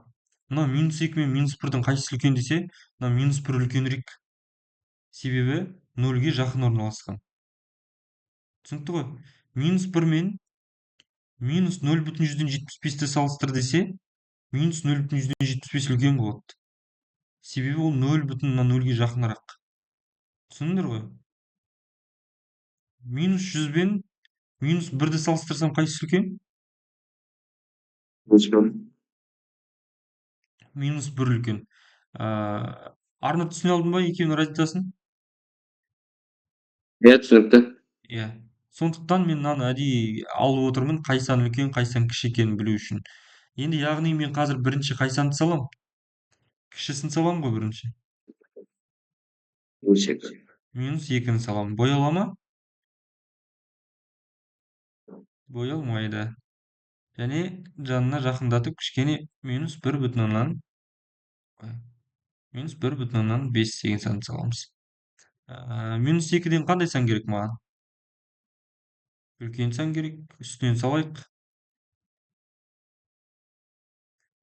Мына минус 2 мен минус 1-дің қайсысы үлкен десе, мына минус 1 үлкенірек. Себебі нөлге жақын орналасқан. Түсінікті ғой? Минус 1 мен минус 0,175-ті салыстыр десе, минус 0,175 үлкен болады. Себебі ол 0,0-ге жақынырақ. Түсіндіңдер ғой? Минус 100 бен минус 1-ді салыстырсам қайсысы үлкен? Минус 1 үлкен. Арны түсіне алдың ба екеуінің разницасын? Иә, түсінікті. Иә. Сондықтан мен мынаны әдейі алып отырмын, қай сан үлкен, қай сан кіші екенін білу үшін. Енді яғни мен қазір бірінші қай санды салам? Кішісін салам ғой бірінші. -2. Минус 2-ні салам. Бояла ма? Боялмайды. Және жанына жақындатып кішкене минус 1,5 деген санды саламыз. Минус 2-ден қандай сан керек маған? Үлкен сан керек. Үстінен салайық.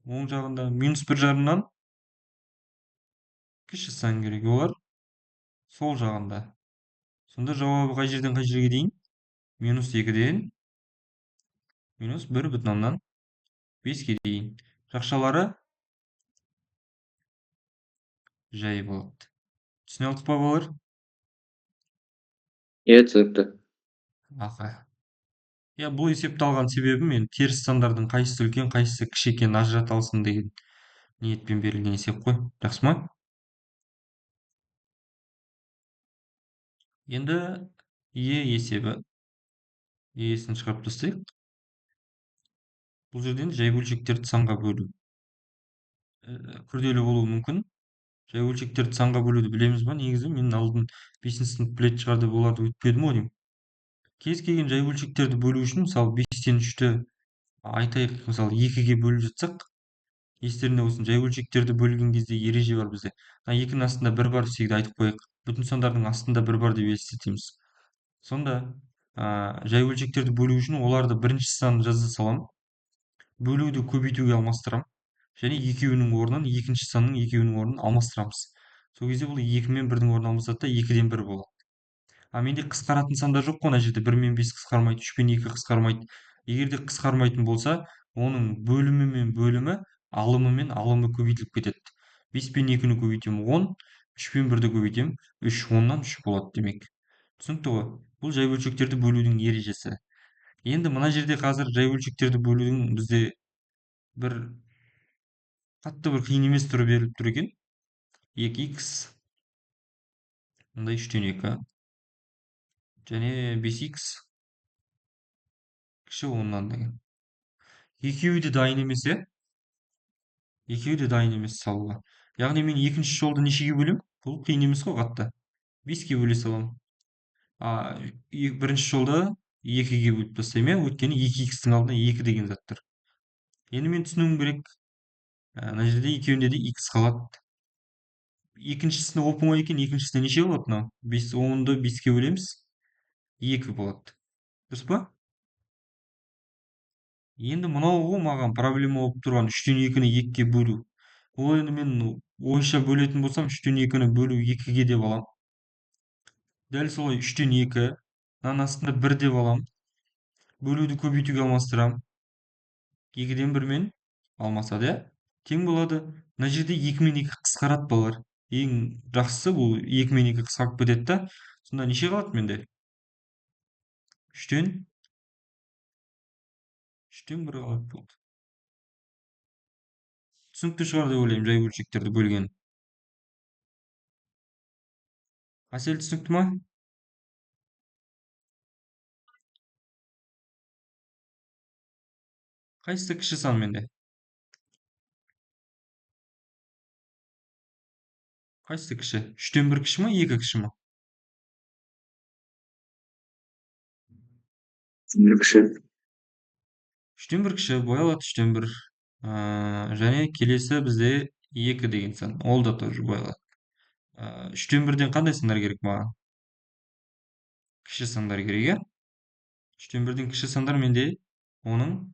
Оң жағында минус 1,5-нан кіші сан керек. Олар сол жағында. Сонда жауабы қай жерден қай жерге дейін? Минус 2-ден минус 1,5-ге дейін. Жақшалары жай болады. Түсіне алдық па балалар? Иә, түсінікті. Аха. Я бұл есепті алған себебім мен теріс сандардың қайсысы үлкен, қайсысы кіші екенін ажырата алсын деген ниетпен берілген есеп қой. Жақсы ма? Енді Е есебі. Есін шығарып тастайық. Бұл жерден жай бөлшектерді санға бөлу күрделі болуы мүмкін. Жай бөлшектерді санға бөлуді білеміз ба? Негізі мен алдын 5-ші сынып білетін шығар деп оларды өтпедім ғой деймін. Кез келген жай бөлшектерді бөлу үшін, мысалы 5-тен 3-ті айтайық, мысалы 2-ге бөліп жатсақ, естерінде болсын, жай бөлшектерді бөлген кезде ереже бар бізде. 2-ның астында 1 бар десек айтып қояйық. Бүтін сандардың астында 1 бар деп елестетеміз. Сонда жай бөлшектерді бөлу үшін оларды бірінші санды жаза салам. Бөлуді көбейтуге алмастырам. Және екеуінің орнын, екінші санның екеуінің орнын алмастырамыз. Сол кезде бұл 2 мен 1-дің орнын алмастырады да 2-ден 1 болады. Менде қысқаратын сандар жоқ қой, мына жерде 1 мен 5 қысқармайды, 3 пен 2 қысқармайды. Егер де қысқармайтын болса, оның бөлімі мен бөлімі, алымы мен алымы көбейтіліп кетеді. 5 пен 2-ні көбейтемін 10, 3 пен 1-ді көбейтемін 3, 10-нан 3 болады демек. Түсінікті ғой? Бұл жай бөлшектерді бөлудің ережесі. Енді мына жерде қазір жай бөлшектерді бөлудің бізде бір қатты бір қиын емес түрі беріліп тұр екен. 2х мындай 3-тен 2 және 5х кіші 10-нан деген. Екеуі де дайын емес, иә? Екеуі де дайын емес салуға. Яғни мен екінші жолды нешеге бөлем? Бұл қиын емес қой қатты. 5-ке бөле салам. Бірінші жолды 2-ге бөліп тастаймын, иә? Өйткені 2х-тің алдында 2 деген зат тұр. Енді мен түсінуім керек. Мына жерде екеуінде де х қалады. Екіншісіне оп-оңай екен, екіншісіне неше болады мынау? 10-ды 5-ке бөлеміз. 2 болады. Дұрыс па? Енді мынау ғой маған проблема болып тұрған 3-тен 2-ні 2-ге бөлу. Ол енді мен ойша бөлетін болсам 3-тен 2-ні бөлу 2-ге деп алам. дәл солай 3-тен 2. Анын астында 1 деп алам. Бөлүүдү көбүйтүүгө алмаштырам. 2-ден 1 менен алмасады, э? Тең болады. Мына жерде 2 менен 2 кыскарат балдар. Эң жакшысы бул 2 менен 2 кыскарып кетет да. Сонда нече калат менде? 3-тен 1 калат болот. Түсінікті шығар деп ойлаймын жай бөлшектерді бөлген. Әсел түсінікті ма? Қайсысы кіші сан менде? Қайсысы кіші? 3-тен 1 кіші ма, 2 кіші ма? Bir kişi. 3-тен 1 кіші, боялады 3-тен 1. Және келесі бізде 2 деген сан. Ол да тоже боялады. 3-тен 1-ден қандай сандар керек маған? Кіші сандар керек, иә? 3-тен 1-ден кіші сандар менде оның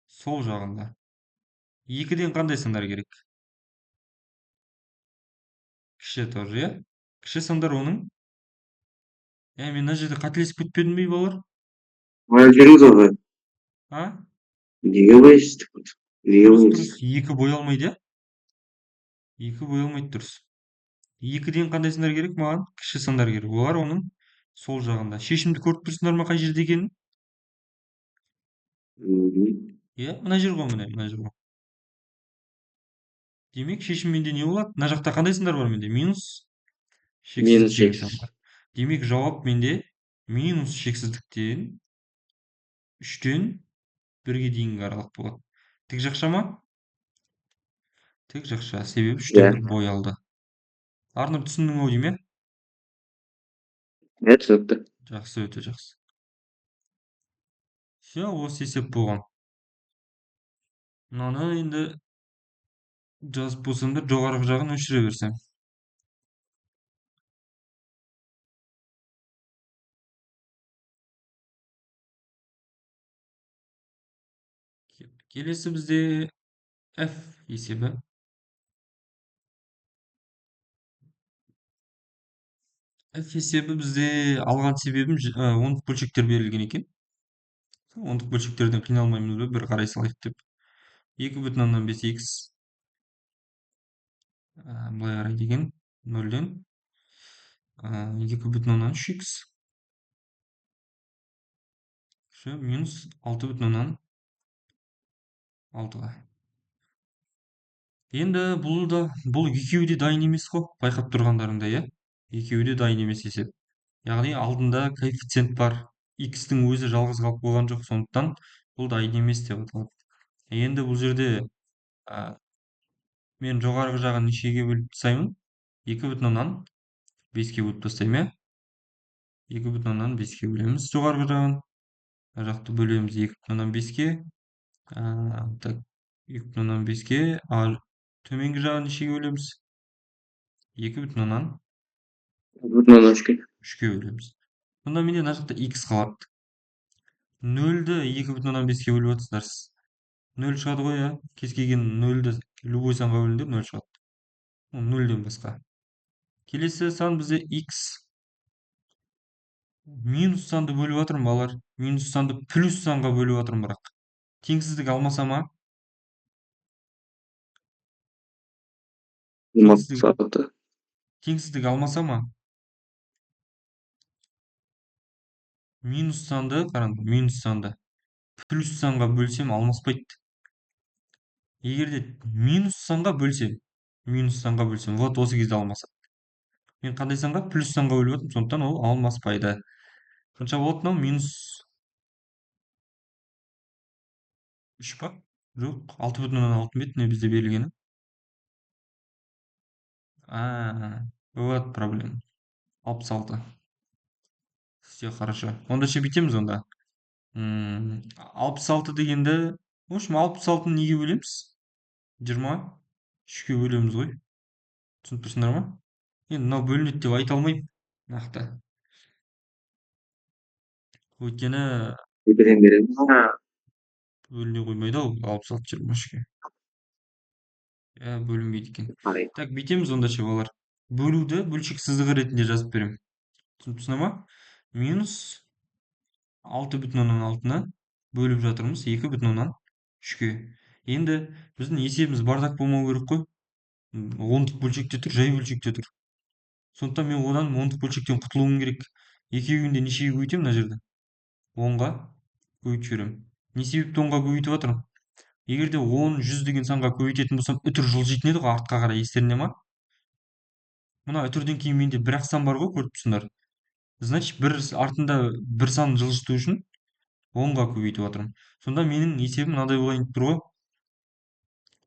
сол жағында. 2-ден қандай сандар керек? Кіші тоже, иә? Кіші сандар оның. Мен мына жерде қателесіп кетпедім бе, балалар? Öldürürüz onu. А? Niye bu işte? Niye Дұрыс, bu дұрыс. işte? 2 боялмайды, иә? 2 боялмайды, дұрыс. 2-ден қандай сандар керек маған? Кіші сандар керек. Олар оның сол жағында. Шешімді көріп тұрсыңдар ма қай жерде екенін? Иә, мына жер ғой, мына жер ғой. Демек, шешім менде не болады? Мына жақта қандай сандар бар менде? Минус Minus шексіздіктегі 8. сандар. Демек, жауап менде минус шексіздіктен 3-тен 1-ге дейінгі аралық болады. Тік жақша ма? Тік жақша. Себебі 3-тен 1 Ya. боялды. Арнап түсіндің ау деймін, иә? Ne çıktı? Жақсы, өте жақсы. Все, осы есеп болған. Мынаны енді жазып болсам да жоғарғы жағын өшіре берсем. Келесі бізде f есебі. F есебі бізде алған себебім ондық бөлшектер берілген екен. Ондық бөлшектерден қиналмаймыз ба, бір қарай салайық деп. 2,5x былай қарай деген 0-ден 2,3x минус 6,6-ға. Енді бұл екеуі де дайын емес қой, байқап тұрғандарыңдай, иә? Екеуі де дайын емес есеп. Яғни алдында коэффициент бар. X-тің өзі жалғыз қалып қойған жоқ, сондықтан бұл дайын емес деп аталады. Енді бұл жерде мен жоғарғы жағын нешеге бөліп тастаймын? 2,5-ке бөліп тастаймын, иә? 2,5-ке бөлеміз жоғарғы жағын. Мына жақты бөлеміз 2,5-ке. Так, 2,5-ке. Ал төменгі жағын нешеге бөлеміз? 2,3-ке Bundan başka. бөлеміз. Сонда менде мына жақта x қалады. 0-ді 2,5-ке бөліп жатсыздар. 0 шығады ғой, иә? Кез келген 0-ді любой санға бөліңдер, 0 шығады. 0-ден басқа. Келесі сан бізде x. Минус санды бөліп жатырмын, балалар. Минус санды плюс санға бөліп жатырмын, бірақ. Теңсіздік алмаса ма? Masada. Теңсіздік алмаса ма? Минус санды, қараңдар, минус санды плюс санға бөлсем алмаспайды. Егер де минус санға бөлсем, вот осы кезде алмасады. Мен қандай санға? Плюс санға бөліп жатырмын, сондықтан ол алмаспайды. Қанша болады мынау? Минус 3 па? Жоқ, 6,6 бет не бізде берілгені. Вот проблема. 66. Все хорошо. Онда ше бүйтеміз онда. 66 дегенді, в общем, 66-ны неге бөлеміз? 23-ке бөлеміз ғой. Түсініп тұрсыңдар ма? Енді мынау бөлінеді деп айта алмаймын нақты. Өйткені Birden biri. бөліне қоймайды ау 66 23-ке. Бөлінбейді екен. Hayır. Так, бүйтеміз онда ше балалар. Бөлуді бөлшек сызығы ретінде жазып беремін. түсініпсіңдер ма? Минус 6,6-ны бөліп жатырмыз 2,3-ке. Енді біздің есебіміз бардак болмау керек қой. Ондық бөлшекте тұр, жай бөлшекте тұр. Сондықтан мен одан ондық бөлшектен құтылуым керек. Екеуін де нешеге көбейтемін мына жерде? 10-ға көбейтіп жіберемін. Не себепті 10-ға көбейтіп жатырмын? Егер де 10, 100 деген санға көбейтетін болсам, үтір жылжитын еді ғой артқа қарай, естеріңде ма? Мына үтірден кейін менде бір ақ сан бар ғой, көріп тұрсыңдар. Значит, артында бір сан жылжыту үшін 10-ға көбейтіп жатырмын. Сонда менің есебім мынадай болайын деп тұр ғой.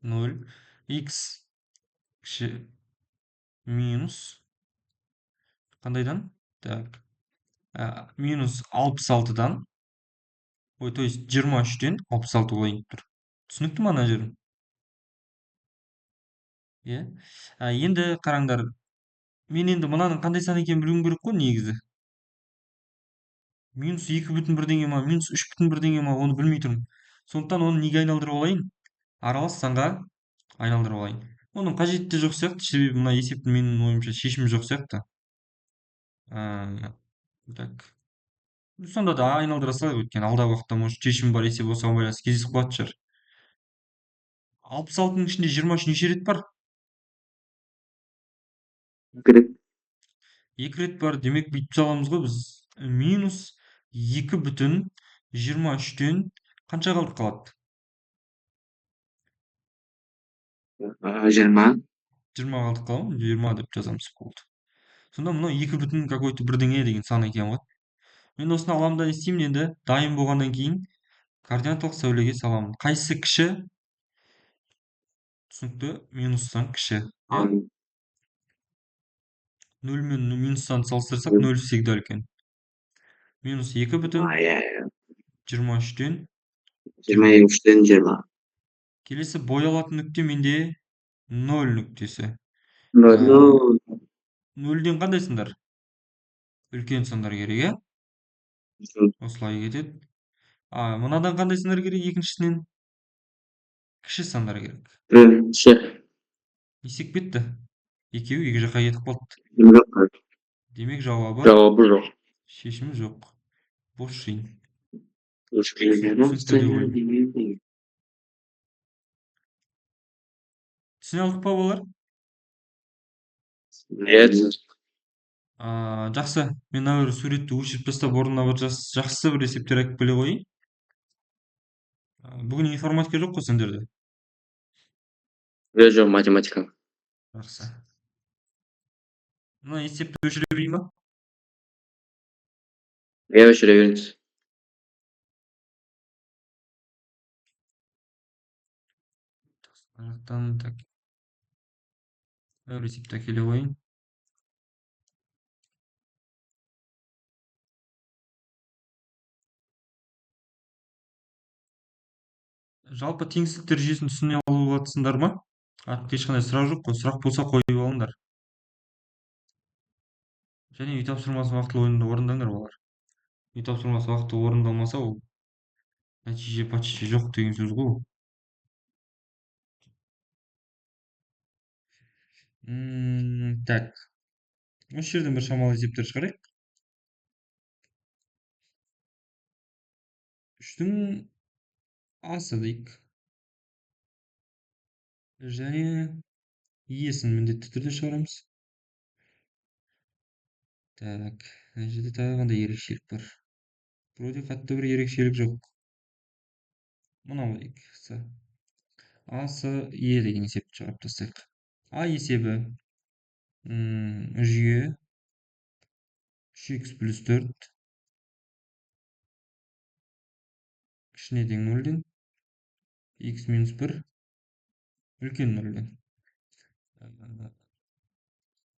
0 x кіші минус қандайдан? Так. Минус 66-дан, то есть 23-тен 66 болайын деп тұр. Түсінікті ма мына жерім? Иә. Енді қараңдар. Мен енді мынаның қандай сан екенін білуім керек қой негізі. Минус 2,1 бірдеңе ма, минус 3,1 бірдеңе ма, оны білмей тұрмын. Сондықтан оны неге айналдырып алайын? Аралас санға айналдырып алайын. Оның қажеті де жоқ сияқты, себебі мына есептің менің ойымша шешімі жоқ сияқты. Так. Сонда да айналдыра салайық, өйткені алдағы уақытта может шешімі бар есеп осыған байланысты кездесіп қалатын шығар. 66-ның ішінде 23 неше рет бар? Керек. 2 рет бар. Демек бүйтіп саламыз ғой біз. Минус 2,23-тен қанша қалдық қалады? 20. 20 қалдық қаламын. 20 деп жазамыз, болды. Сонда мынау 2 какой-то бірдеңе деген сан екен ғой. Мен осыны аламын да не істеймін енді? Дайын болғаннан кейін координаталық сәулеге саламын. Қайсысы кіші? Түсінікті, минустан кіші. Иә? 0 мен минустан салыстырсақ 0 всегда үлкен. Минус 2,23-тен 23-тен 20. келесі боялатын нүкте менде 0 нүктесі. 0-ден қандай сандар? Үлкен сандар керек, иә? Осылай кетеді. Мынадан қандай сандар керек екіншісінен? Кіші сандар керек. Кіші. Не істеп кетті? Екеуі екі жаққа кетіп қалды. Демек жауабы жоқ. шешімі жоқ. Бос жиын. Түсіне алдық па болар? Нет. Жақсы. Мен мына бір суретті өшіріп тастап орнына бір жақсы бір есептер айтып келе қояйын. Бүгін информатика жоқ қой сендерде? Жоқ, математика. Жақсы. Мына есепті өшіре берейін ба? Иә, өшіре беріңіз. Мына жақтан так. Бір есепті әкеле қояйын. Жалпы теңсіздіктер жүйесін түсіне алып жатсыңдар ма? Артында ешқандай сұрақ жоқ қой. Сұрақ болса қойып алыңдар. Және үй тапсырмасы уақытылы орындаңдар балалар. Үй тапсырмасы уақытылы орындалмаса, ол нәтиже почти жоқ деген сөз ғой. Так. Осы жерден бір шамалы есептер шығарайық. 3-тің асы дейік. Және иесін міндетті түрде шығарамыз. Так, мына жерде тағы қандай ерекшелік бар? Вроде қатты бір ерекшелік жоқ. Мынау дейік. Асы е деген есепті шығарып тастайық. Есебі жүйе 3х плюс 4 кішіне тең 0-ден х минус 1 үлкен 0-ден.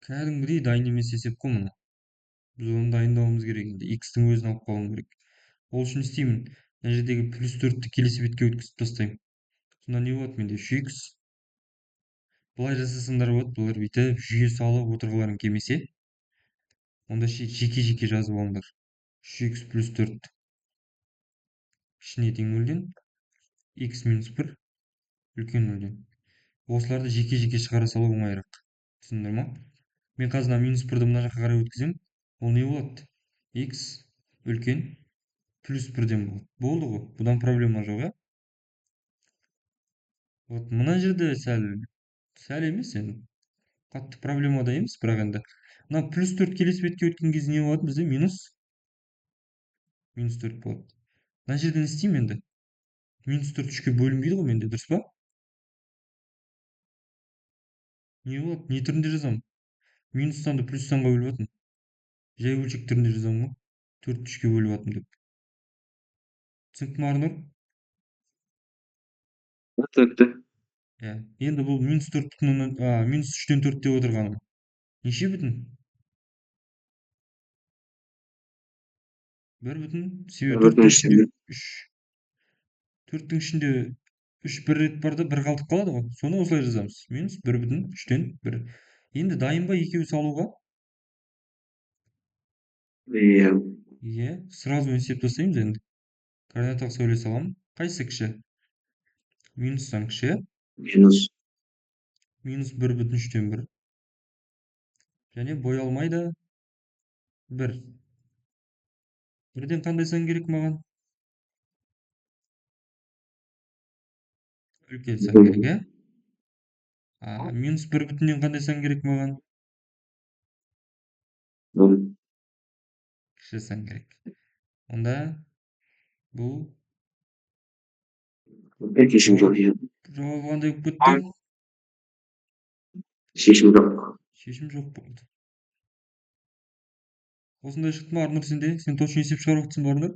Кәдімгідей дайын емес есеп қой мұны. Біз оны дайындауымыз керек енді. Х-тің өзін алып қалуым керек. Ол үшін істеймін. Мына жердегі плюс 4-ті келесі бетке өткізіп тастаймын. Сонда не болады менде? 3х. Бұлай жасасаңдар болады. Бұлар бүйтіп жүйе салып отырғыларың келмесе, онда жеке-жеке жазып алыңдар. 3х плюс 4 кішіне тең 0-ден х минус 1 үлкен 0-ден. Осыларды жеке-жеке шығара салу оңайырақ. Түсіндіңдер ма? Мен қазір минус 1-ді мына жаққа қарай өткіземін. Ол не болады? X үлкен плюс бірден болады. Болды ғой. Бұдан проблема жоқ, иә? Вот мына жерде сәл емес енді. Қатты проблемада емес, бірақ енді. Мына плюс 4 келесі бетке өткен кезде не болады бізде? Минус 4 болады. Мына жерде не істеймін енді? Минус 4 3-ке бөлінбейді ғой менде, дұрыс па? Не болады? Не түрінде жазамын? Минус санды плюс санға бөліп атым. Жай бөлшек түрінде жазамын ғой. 4 3-ке бөліп атым деп. Түсінікті ме, Арнұр? Түсінікті. Иә. Енді бұл минус 3-тен 4 деп отырғаным. Неше бүтін? 1 бүтін. Себебі Бір бүтін 4-тің үштен ішінде бір. 3. 4-тің ішінде 3 бір рет бар да 1 қалдық қалады ғой. Соны осылай жазамыз. Минус 1 бүтін 3-тен 1. Енді дайын ба екеуі салуға? Иә. Иә. Сразу есеп тастаймыз енді. Координаталық сөйлей саламын. Қайсысы кіші? Минустан кіші. Минус. Минус 1 бүтін 3-тен 1. Және боялмайды 1. Бірден қандай сан керек маған? Үлкен сан керек, иә? Минус 1 бүтіннен қандай сан керек маған? Кіші сан керек. Онда бұл Шешім жоқ, иә. жауабы қандай болып кетті? Шешім жоқ. Шешім жоқ болды. Осындай шықты ма, Арнұр, сенде? Сен точно есеп шығарып отырсың ба, Арнұр?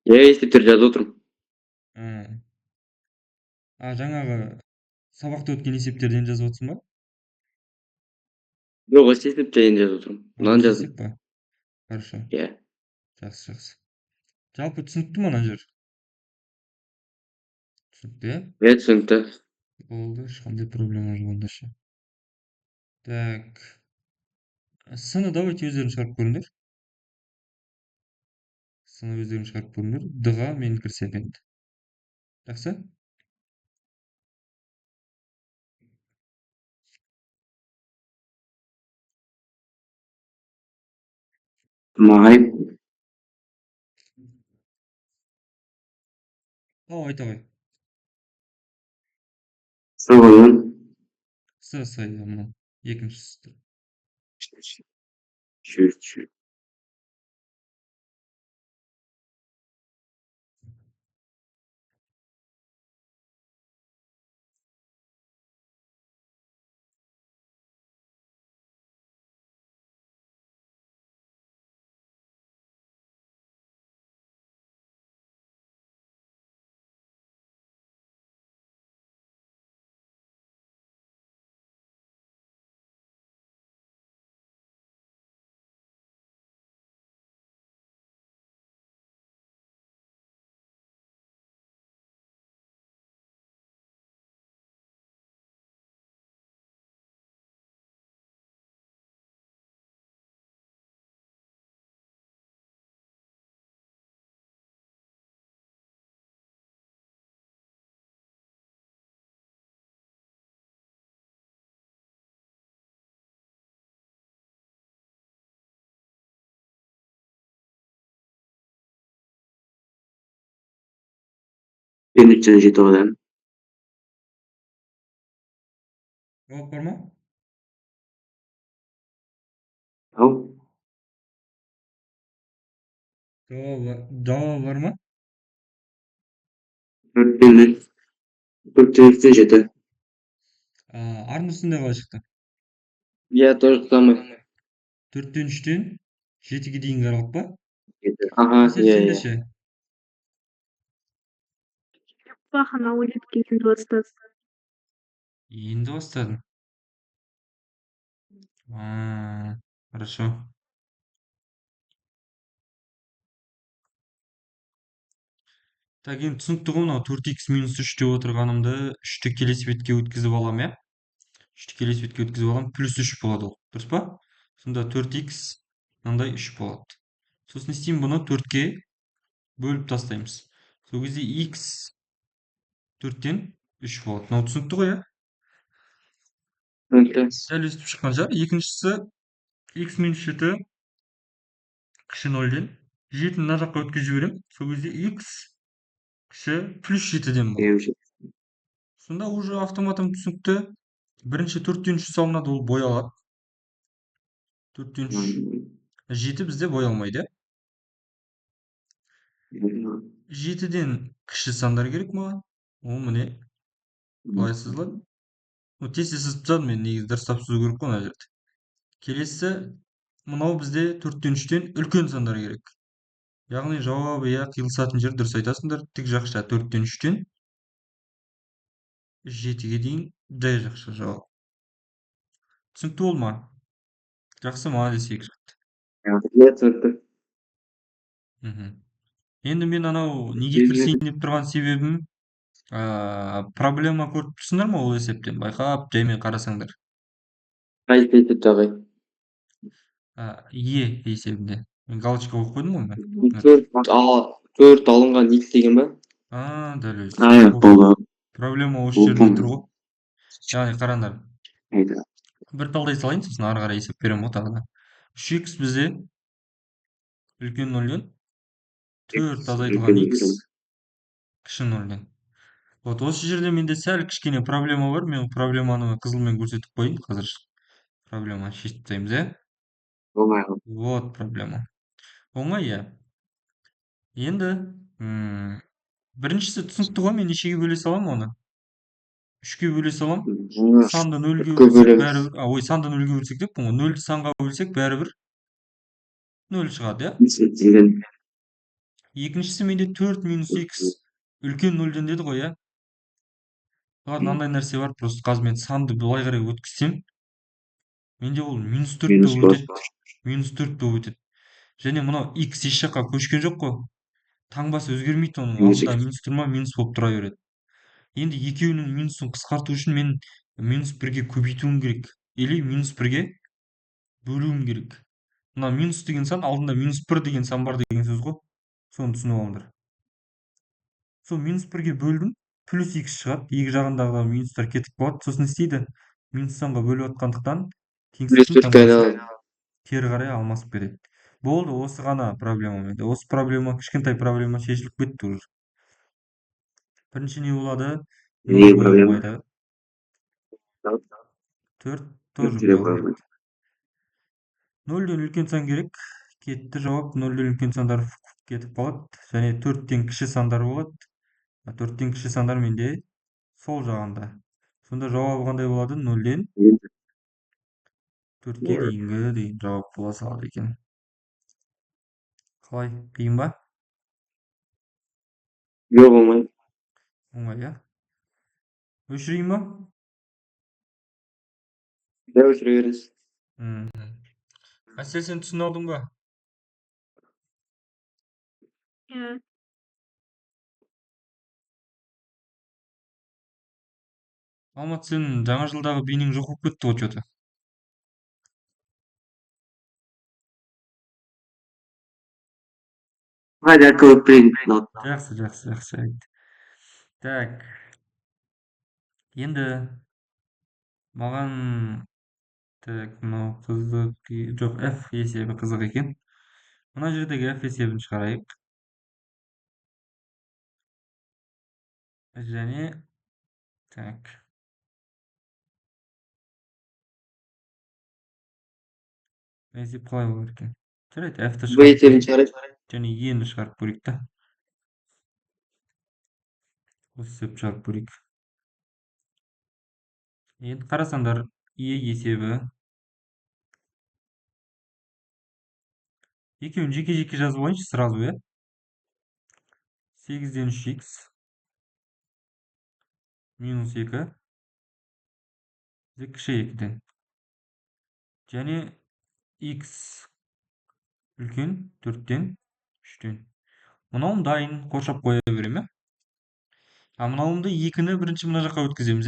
Иә, есептерді жазып отырмын. Жаңағы сабақта өткен есептерден жазып отырсың ба? Жоқ, осы есепті енді жазып отырмын. Мынаны Осы жаздым. есеп па? Хорошо. Иә. Жақсы, жақсы. Жалпы түсінікті ме ана жер? Түсінікті, иә? Иә, түсінікті. Болды, ешқандай проблема жоқ онда ше. Так. С-ны давайте өздерің шығарып көріңдер. С-ны өздерің шығарып көріңдер. Д-ға мен кірсем енді. Жақсы? Мағай. Айта ғой. Сығынын. С иә мынау. Екіншісі. Шүр. Ендіктен жеті одан. Жауап бар ма? Ау. Жауабы бар ма? Төрттен үштен жеті. Армысында қалай шықты? Иә, тоже самый. 4-тен 3-тен 7-ге дейінгі аралық па? Аха, Әсет, иә, сенде иә. ше? Бахана улитки из 20. Енді бастадың. Хорошо. Так, енді түсінікті ғой мынау 4х минус 3 деп отырғанымды 3-ті келесі бетке өткізіп алам, иә? 3-ті келесі бетке өткізіп алам, плюс 3 болады ол. Дұрыс па? Сонда 4х мынандай 3 болады. Сосын не істеймін, бұны 4-ке бөліп тастаймыз. Сол кезде x 4-тен 3 болады. Мынау түсінікті ғой, иә? Түсінікті. Дәл өстіп шыққан шығар. Екіншісі x минус 7 кіші 0-ден 7-ні мына жаққа өткізіп жіберемін. Сол кезде x кіші плюс 7-ден болады. Емші. Сонда уже автоматом түсінікті. Бірінші 4-тен 3 салынады, ол боялады. 4-тен 3. 7 бізде боялмайды. 7-ден кіші сандар керек маған. Ол міне былай сызылады. Тез сызып тастадым мен, негізі дұрыстап сызу керек қой мына жерде. Келесі, мынау бізде 4-тен 3-тен үлкен сандар керек. Яғни жауабы қиылысатын жер дұрыс айтасыңдар. Тік жақша 4-тен 3-тен 7-ге дейін жай жақша жауап. Түсінікті болды ма? Жақсы, молодец екі жақ. Түсінікті. Енді мен анау неге кірісейін деп тұрған себебім, проблема көріп тұрсыңдар ма ол есептен? Байқап, жаймен қарасаңдар. Қайсы етіп жағай? Е есебінде. Мен галочка қойып қойдым ғой мен. 4 алынған x деген ба? Дәл өзі. Болды. Проблема осы жерде тұр ғой. Яғни қараңдар. Айда. Бір талдай салайын, сосын ары қарай есеп беремін ғой тағы да. 3x бізде үлкен 0-ден 4 азайтылған x кіші 0-ден. Вот осы жерде менде сәл кішкене проблема бар. Мен проблеманы қызылмен көрсетіп қойын қазір. Проблеманы шешіп тастаймыз, Оңай. Вот проблема. Оңай, Енді, біріншісі түсінікті ғой, мен нешеге бөле салам оны? 3-ке бөле салам. Санды 0-ге бөлсек бәрібір, санды 0-ге бөлсек деппін ғой. 0-ді санға бөлсек бәрібір 0 шығады, Екіншісі менде 4 минус x үлкен 0-ден деді ғой, Мынандай нәрсе бар, просто қазір мен санды былай қарай өткізсем, менде ол минус 4 болып өтеді. Минус 4 болып өтеді. Және мынау x еш жаққа көшкен жоқ қой. Таңбасы өзгермейді, оның алдында минус тұрма, минус болып тұра береді. Енді екеуінің минусын қысқарту үшін мен минус 1-ге көбейтуім керек. Или минус 1-ге бөлуім керек. Мына минус деген сан, алдында минус 1 деген сан бар деген сөз ғой. Соны түсініп алыңдар. Сол минус 1-ге бөлдім, плюс x шығады. Екі жағындағы минустар кетіп қалады. Сосын не істейді? Минус санға бөліп отқандықтан теңсіздіктің таңбасы кері қарай алмасып кетеді. Болды, осы ғана проблема менде. Осы проблема, кішкентай проблема шешіліп кетті уже. Бірінші не болады? 0 боялмайды. 4 тоже боялмайды. 0-ден үлкен сан керек. Кетті жауап. 0-ден үлкен сандар кетіп қалады. Және 4-тен кіші сандар болады. 4-тен кіші сандар менде сол жағында. Сонда жауабы қандай болады? 0-ден 4-ке дейінгі деген жауап бола салады екен. Қалай? Қиын ба? Жоқ, оңай. Оңай, Өшірейін ба? Өшіре беріңіз. Әсел, сен түсіне алдың ба? Иә. Алмат, сен жаңа жылдағы бейнең жоқ болып кетті ғой что-то. Hadi akıllı print. Жақсы. Так. Енді маған мынау қызық, жоқ, f есебі қызық екен. Мына жердегі f есебін шығарайық. Және так. Есеп қалай болар екен? Жарайды, f-ті Bu есебін шығарайық. және e-ні шығарып көрейік та. Осы есепті шығарып көрейік. Енді қарасаңдар, e есебі екеуін жеке-жеке жазып алайыншы сразу, 8-ден 3x минус 2 кіші 2-ден. Және x үлкен 4-тен 3-тен. Мынауым дайын, қоршап қоя берем, мынауымды 2-ні бірінші мына жаққа өткіземіз,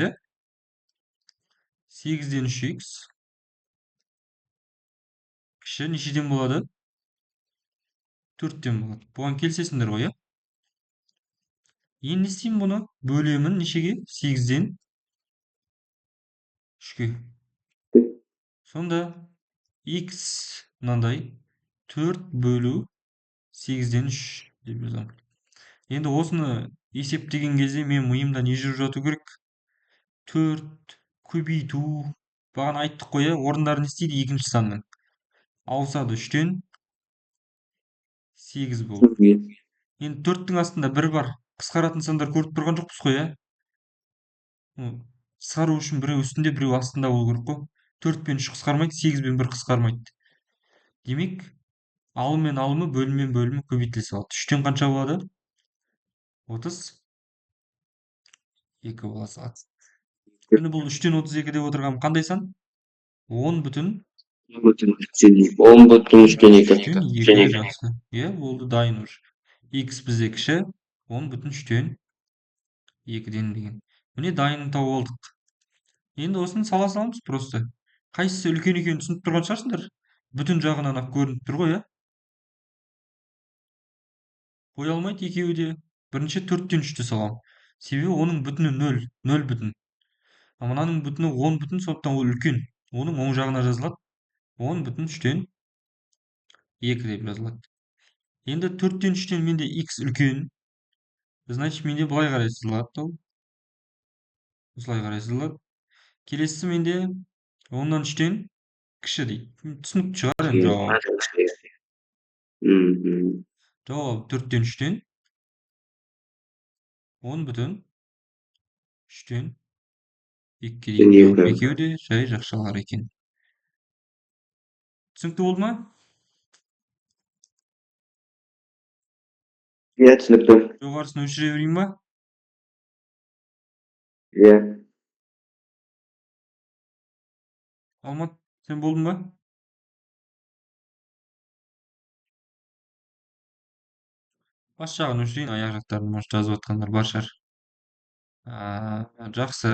8-ден 3x кіші нешеден болады? 4-тен болады. Бұған келісесіңдер ғой, Енді не істеймін бұны? Бөлемін нешеге? 8-ден 3-ге. Сонда x мынандай 4 бөлу 8-ден 3 деп жазамын. Енді осыны есептеген кезде мен миымда не жүріп жату керек? 4 көбейту бағана айттық қой, иә, орындары не істейді екінші санның? Ауысады 3-тен 8 болып. Енді 4-тің астында 1 бар. Қысқаратын сандар көріп тұрған жоқпыз қой, иә? Қысқару үшін біреу үстінде, біреу астында болу керек қой. 4 пен 3 қысқармайды, 8 пен 1 қысқармайды. Демек, алым мен алымы, бөлім мен бөлімі көбейтіле салады. 3-тен қанша болады? 32 бола салады. Енді бұл 3-тен 32 деп отырғаным қандай сан? 10 бүтін 10 бүтін 3-тен 2. 3-тен 2 жақсы. Иә, болды, дайын уже. X бізде кіші, 10 бүтін 3-тен 2-ден деген. Міне дайынын тауып алдық. Енді осыны сала саламыз просто. Қайсысы үлкен екенін түсініп тұрған шығарсыңдар. Бүтін жағынан ақ көрініп тұр ғой, иә? Қоя алмайды екеуі де. Бірінші 4-тен 3-ті салам. Себебі оның бүтіні 0, 0 бүтін. Мынаның бүтіні 10 бүтін, сондықтан ол үлкен. Оның оң жағына жазылады. 10 бүтін 3-тен 2 деп жазылады. Енді 4-тен 3-тен менде x үлкен. Значит, менде былай қарай сызылады. Осылай қарай сызылады. Келесісі менде 10-нан 3-тен кіші дейді. Түсінікті шығар енді жауабы. Жауабы 4-тен 3-тен 10 бүтін 3-тен 2 деген жауап. Екеуі де жай жақшалар екен. Түсінікті болды ма? Иә, түсінікті. Жоғарысын өшіре берейін ба? Иә. Алмат, сен болдың ба? Бас жағын өшірейін, аяқ жақтарын может жазып жатқандар бар шығар. Жақсы,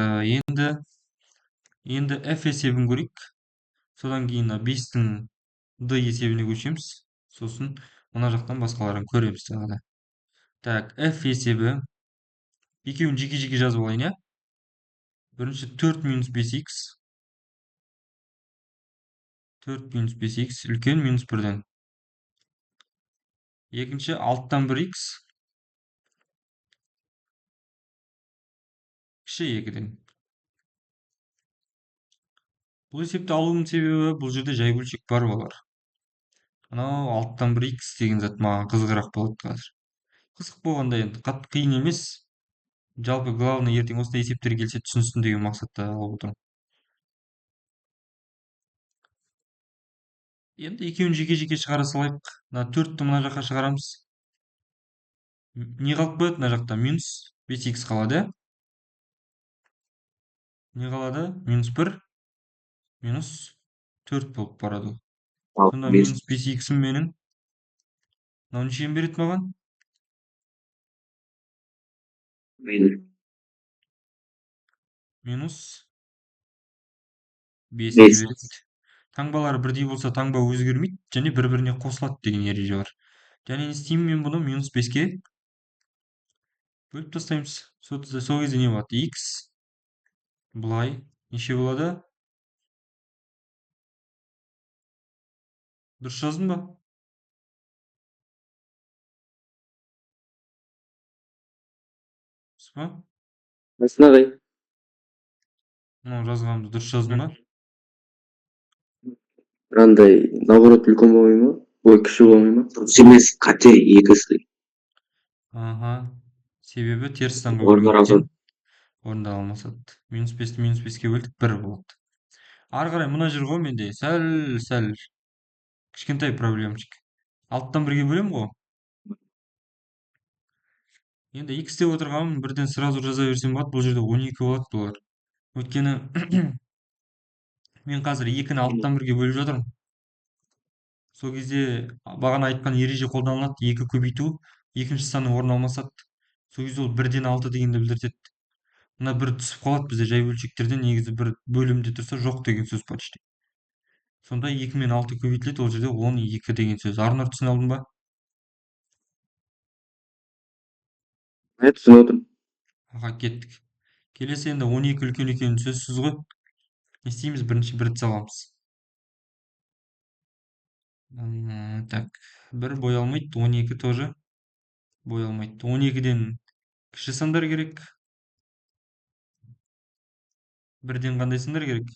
енді f есебін көрейік. Содан кейін 5-тің d есебіне көшеміз. Сосын мына жақтан басқаларын көреміз тағы да. Так, f есебі. Екеуін жеке-жеке жазып алайын, иә? Бірінші 4 минус 5x. 4 минус 5x үлкен минус 1-ден. Екінші 6-тан 1x. Кіші 2-ден. Бұл есепті алуымның себебі бұл жерде жай бөлшек бар балар. Анау 6-тан 1x деген зат маған қызығырақ болады қазір. Қызық болғанда енді қатты қиын емес. Жалпы главный ертең осындай есептер келсе түсінсін деген мақсатта алып отырмын. Енді екеуін жеке-жеке шығара салайық. Мына 4-ті мына жаққа шығарамыз. Не қалып қояды мына жақта? Минус 5x қалады. Не қалады? Минус 1, минус 4 болып барады. Сонда минус 5x-ім менің. Мынау нешені береді маған? Минус 5 береді. Таңбалары бірдей болса таңба өзгермейді, және бір-біріне қосылады деген ереже бар. Және не істеймін мен бұны минус 5-ке бөліп тастаймыз. Сол кезде не болады? X былай неше болады? Дұрыс жаздым ба? Дұрыс па? Астына қай? Мынау жазғанымды дұрыс жаздым ба? Мынандай наоборот үлкен болмай ма? Ой, кіші болмай ма? Дұрыс емес, қате екісі. Себебі теріс санға бөлінген орындала алмасады. Минус 5-ті минус 5-ке бөлдік, 1 болады. Ары қарай мына жүр ғой менде сәл кішкентай проблемчик. 6-тан 1-ге бөлем ғой. Енді x деп отырғанмын, бірден сразу жаза берсем болады. Бұл жерде 12 болады бұлар. Өйткені мен қазір 2-ні 6-тан 1-ге бөліп жатырмын. Сол кезде бағана айтқан ереже қолданылады. 2 көбейту, екінші санның орнын алмасады. Сол кезде ол 1-ден 6 дегенді білдіртеді. Мына 1 түсіп қалады бізде жай бөлшектерден, негізі 1 бөлімде тұрса жоқ деген сөз почти. Сонда 2 мен 6 көбейтіледі, ол жерде 12 деген сөз. Арнұр, түсіне алдың ба? Түсініп отырмын. Кеттік. Келесі енді 12 үлкен екені сөзсіз ғой. Не істейміз? Бірінші 1-ді саламыз. Так, бір бой алмайды, 12 тоже бой алмайды. 12-ден кіші сандар керек. Бірден қандай сандар керек?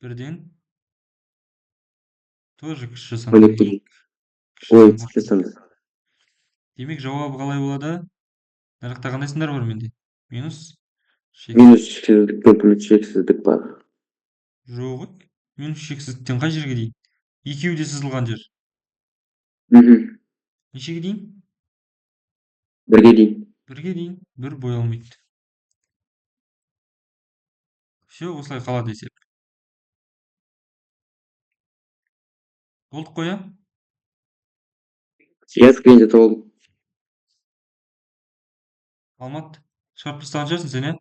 Бірден тоже кіші сандар 12. керек. Кіші Ой, сандар. кіші. Демек жауабы қалай болады? Мына жақта қандай сандар бар менде? Минус шексіз. Минус шексіздік пен плюс шексіздік бар. Жоқ ғой. Минус шексіздіктен қай жерге дейін? Екеуі де сызылған жер. Мгм. Нешеге дейін? Бірге дейін. Бірге дейін. Бір бой алмайды. Все, осылай қалады есеп. Болдық қой, а? Жеткенде толды. Алмат, шығарып тастаған шығарсың сен, иә?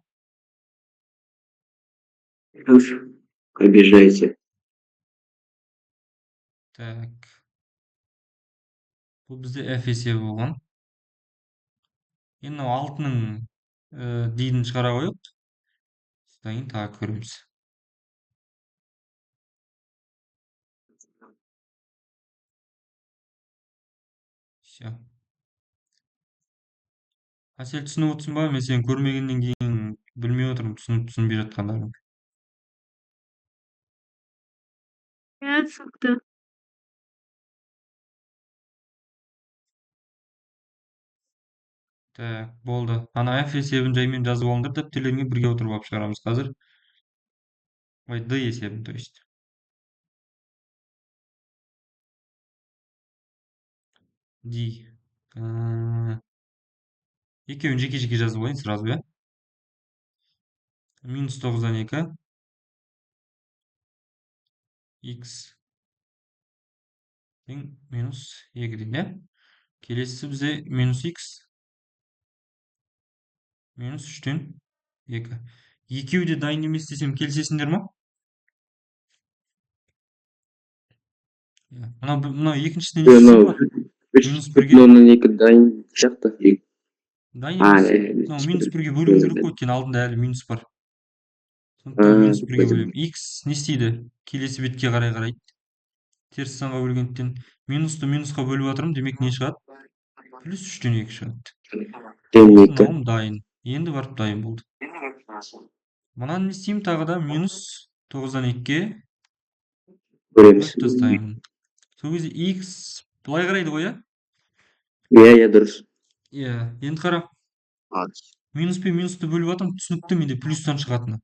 Уж обижаете. Так. Бұл бізде F есебі болған. Енді мынау алтының дейін шығара қойық. Содан кейін тағы көреміз. Все. Әсел түсініп отырсың ба? Мен сені көрмегеннен кейін білмей отырмын түсінбей жатқандарыңды. Иә, түсінікті. Так, болды. Ана F есебін жаймен жазып алыңдар, дәптерлеріңе бірге отырып алып шығарамыз қазір. Ой, D есебін, то есть. D. Екеуін жеке-жеке жазып алайын сразу, иә? Минус 9-дан 2. X тең минус 2-ден, иә? Келесісі бізде минус X. Минус 3-тен 2. Екеуі де дайын емес десем келісесіңдер ма? Мынау екіншісіне не істесем болады? Минус 1-ге 3,2 дайын сияқты. дайын емес. Мынау минус 1-ге бөлуім керек қой, өйткені алдында әлі минус бар. Сондықтан минус 1-ге бөлемін. X не істейді? Келесі бетке қарай қарайды. Теріс санға бөлгендіктен минусты минусқа бөліп жатырмын, демек не шығады? Плюс 3-тен 2 шығады. Тең Ол 2. мынауым дайын. Енді барып дайын болды. Мынаны не істеймін тағы да? Минус 9-дан 2-ге Көреміз. бөліп тастаймын. Сол кезде X былай қарайды ғой, иә? Иә, дұрыс. Иә, енді қара. Минус пен минусты бөліп жатырмын, түсінікті менде плюстан шығатыны.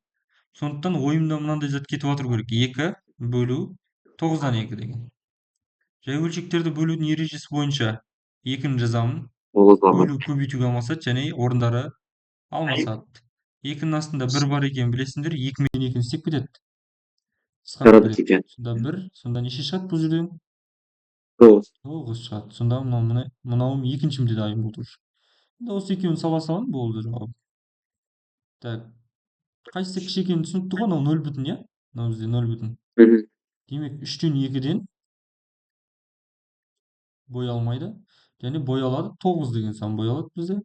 Сондықтан ойымда мынандай зат кетіп жатыр керек. 2 бөлу 9-дан 2 деген. Жай бөлшектерді бөлудің ережесі бойынша 2-ні жазамын. Бөлу көбейтуге алмасады және орындары алмасады. 2-ның астында 1 бар екенін білесіңдер, 2 мен 2-ні істеп кетеді. Қысқарып кетеді. Сонда 1, сонда неше шығады бұл жерден? 9. 9 шығады. Сонда мынауым екіншімде дайын болды. Осы екеуін сала салам, болды жауап. Так. Қайсысы кіші екенін түсінікті ғой, мынау 0 бүтін, иә? Мынау бізде 0 бүтін. Демек 3-тен 2-ден бой алмайды. Және бой алады. 9 деген сан бой алады бізде.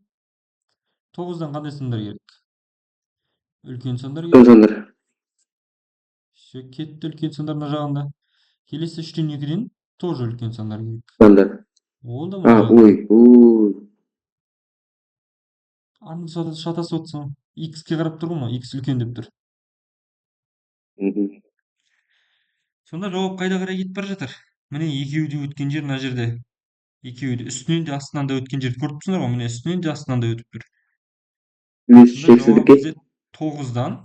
9-дан қандай сандар керек? Үлкен сандар керек. Үлкен сандар. Все, кетті үлкен сандар мына жағында. Келесі 3-тен 2-ден тоже үлкен сандар керек. Сандар. Ол да мына жағында. Аңды шатасып отырсың. X-ке қарап тұр ғой, X үлкен деп тұр. Сонда жауап қайда қарай кетіп бара жатыр? Міне екеуі де өткен жер мына жерде. Екеуі де үстінен де астынан да өткен жерді көріп тұрсыңдар ғой, міне үстінен де астынан да өтіп тұр. Сонда жауап бізде 9-дан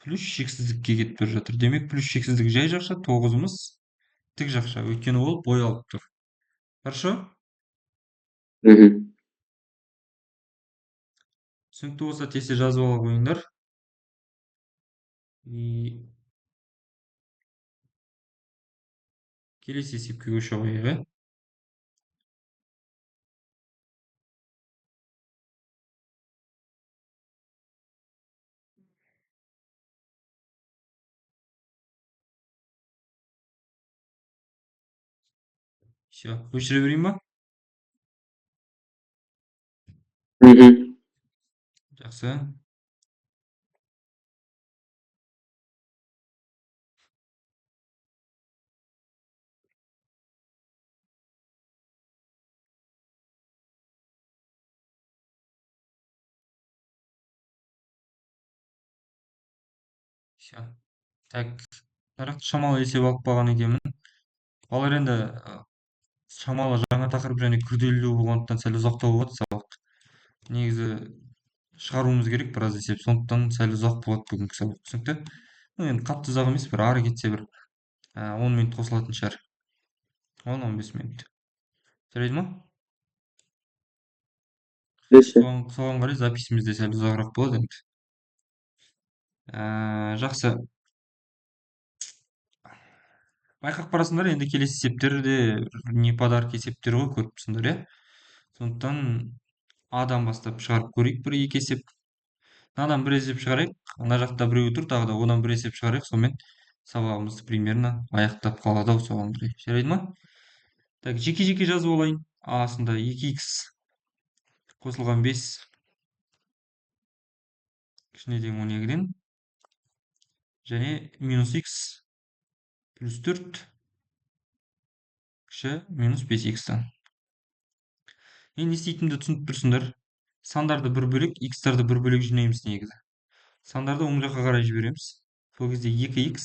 плюс шексіздікке кетіп бара жатыр. Демек плюс шексіздік жай жақша, 9-ымыз тік жақша, өйткені ол бой алып тұр. Хорошо? Түсінікті болса тез жазып ала қойыңдар. Келесі есепке көше қояйық, иә? Все, өшіре берейін ба? Жақсы. Всё. Так, нарақты шамалы есеп алып қалған екенмін. Балар енді шамалы жаңа тақырып және күрделілеу болғандықтан сәл ұзақтау болады сабақ. Негізі шығаруымыз керек біраз есеп, сондықтан сәл ұзақ болады бүгінгі сабақ, түсінікті? Енді қатты ұзақ емес, бір ары кетсе бір 10 минут қосылатын шығар. 10-15 минут. Жарайды ма? Десе. Соған қарай записіміз де сәл ұзағырақ болады енді. Жақсы. Байқап қарасыңдар, енді келесі есептер де не подарок есептер ғой, көріп тұрсыңдар, иә? Сондықтан адан бастап шығарып көрейік бір екі есеп. Мынадан бір есеп шығарайық, ана жақта біреу тұр, тағы да одан бір есеп шығарайық, сонымен сабағымызды примерно аяқтап қалады ау, соған қарай. Жарайды ма? Так, жеке-жеке жазып алайын. Астында 2х қосылған 5 кішіне тең 12-ден және минус х плюс 4 кіші минус 5х-тан. Енді не істейтінімді түсініп тұрсыңдар. Сандарды бір бөлек, х-тарды бір бөлек жинаймыз негізі. Сандарды оң жаққа қарай жібереміз. Сол кезде 2х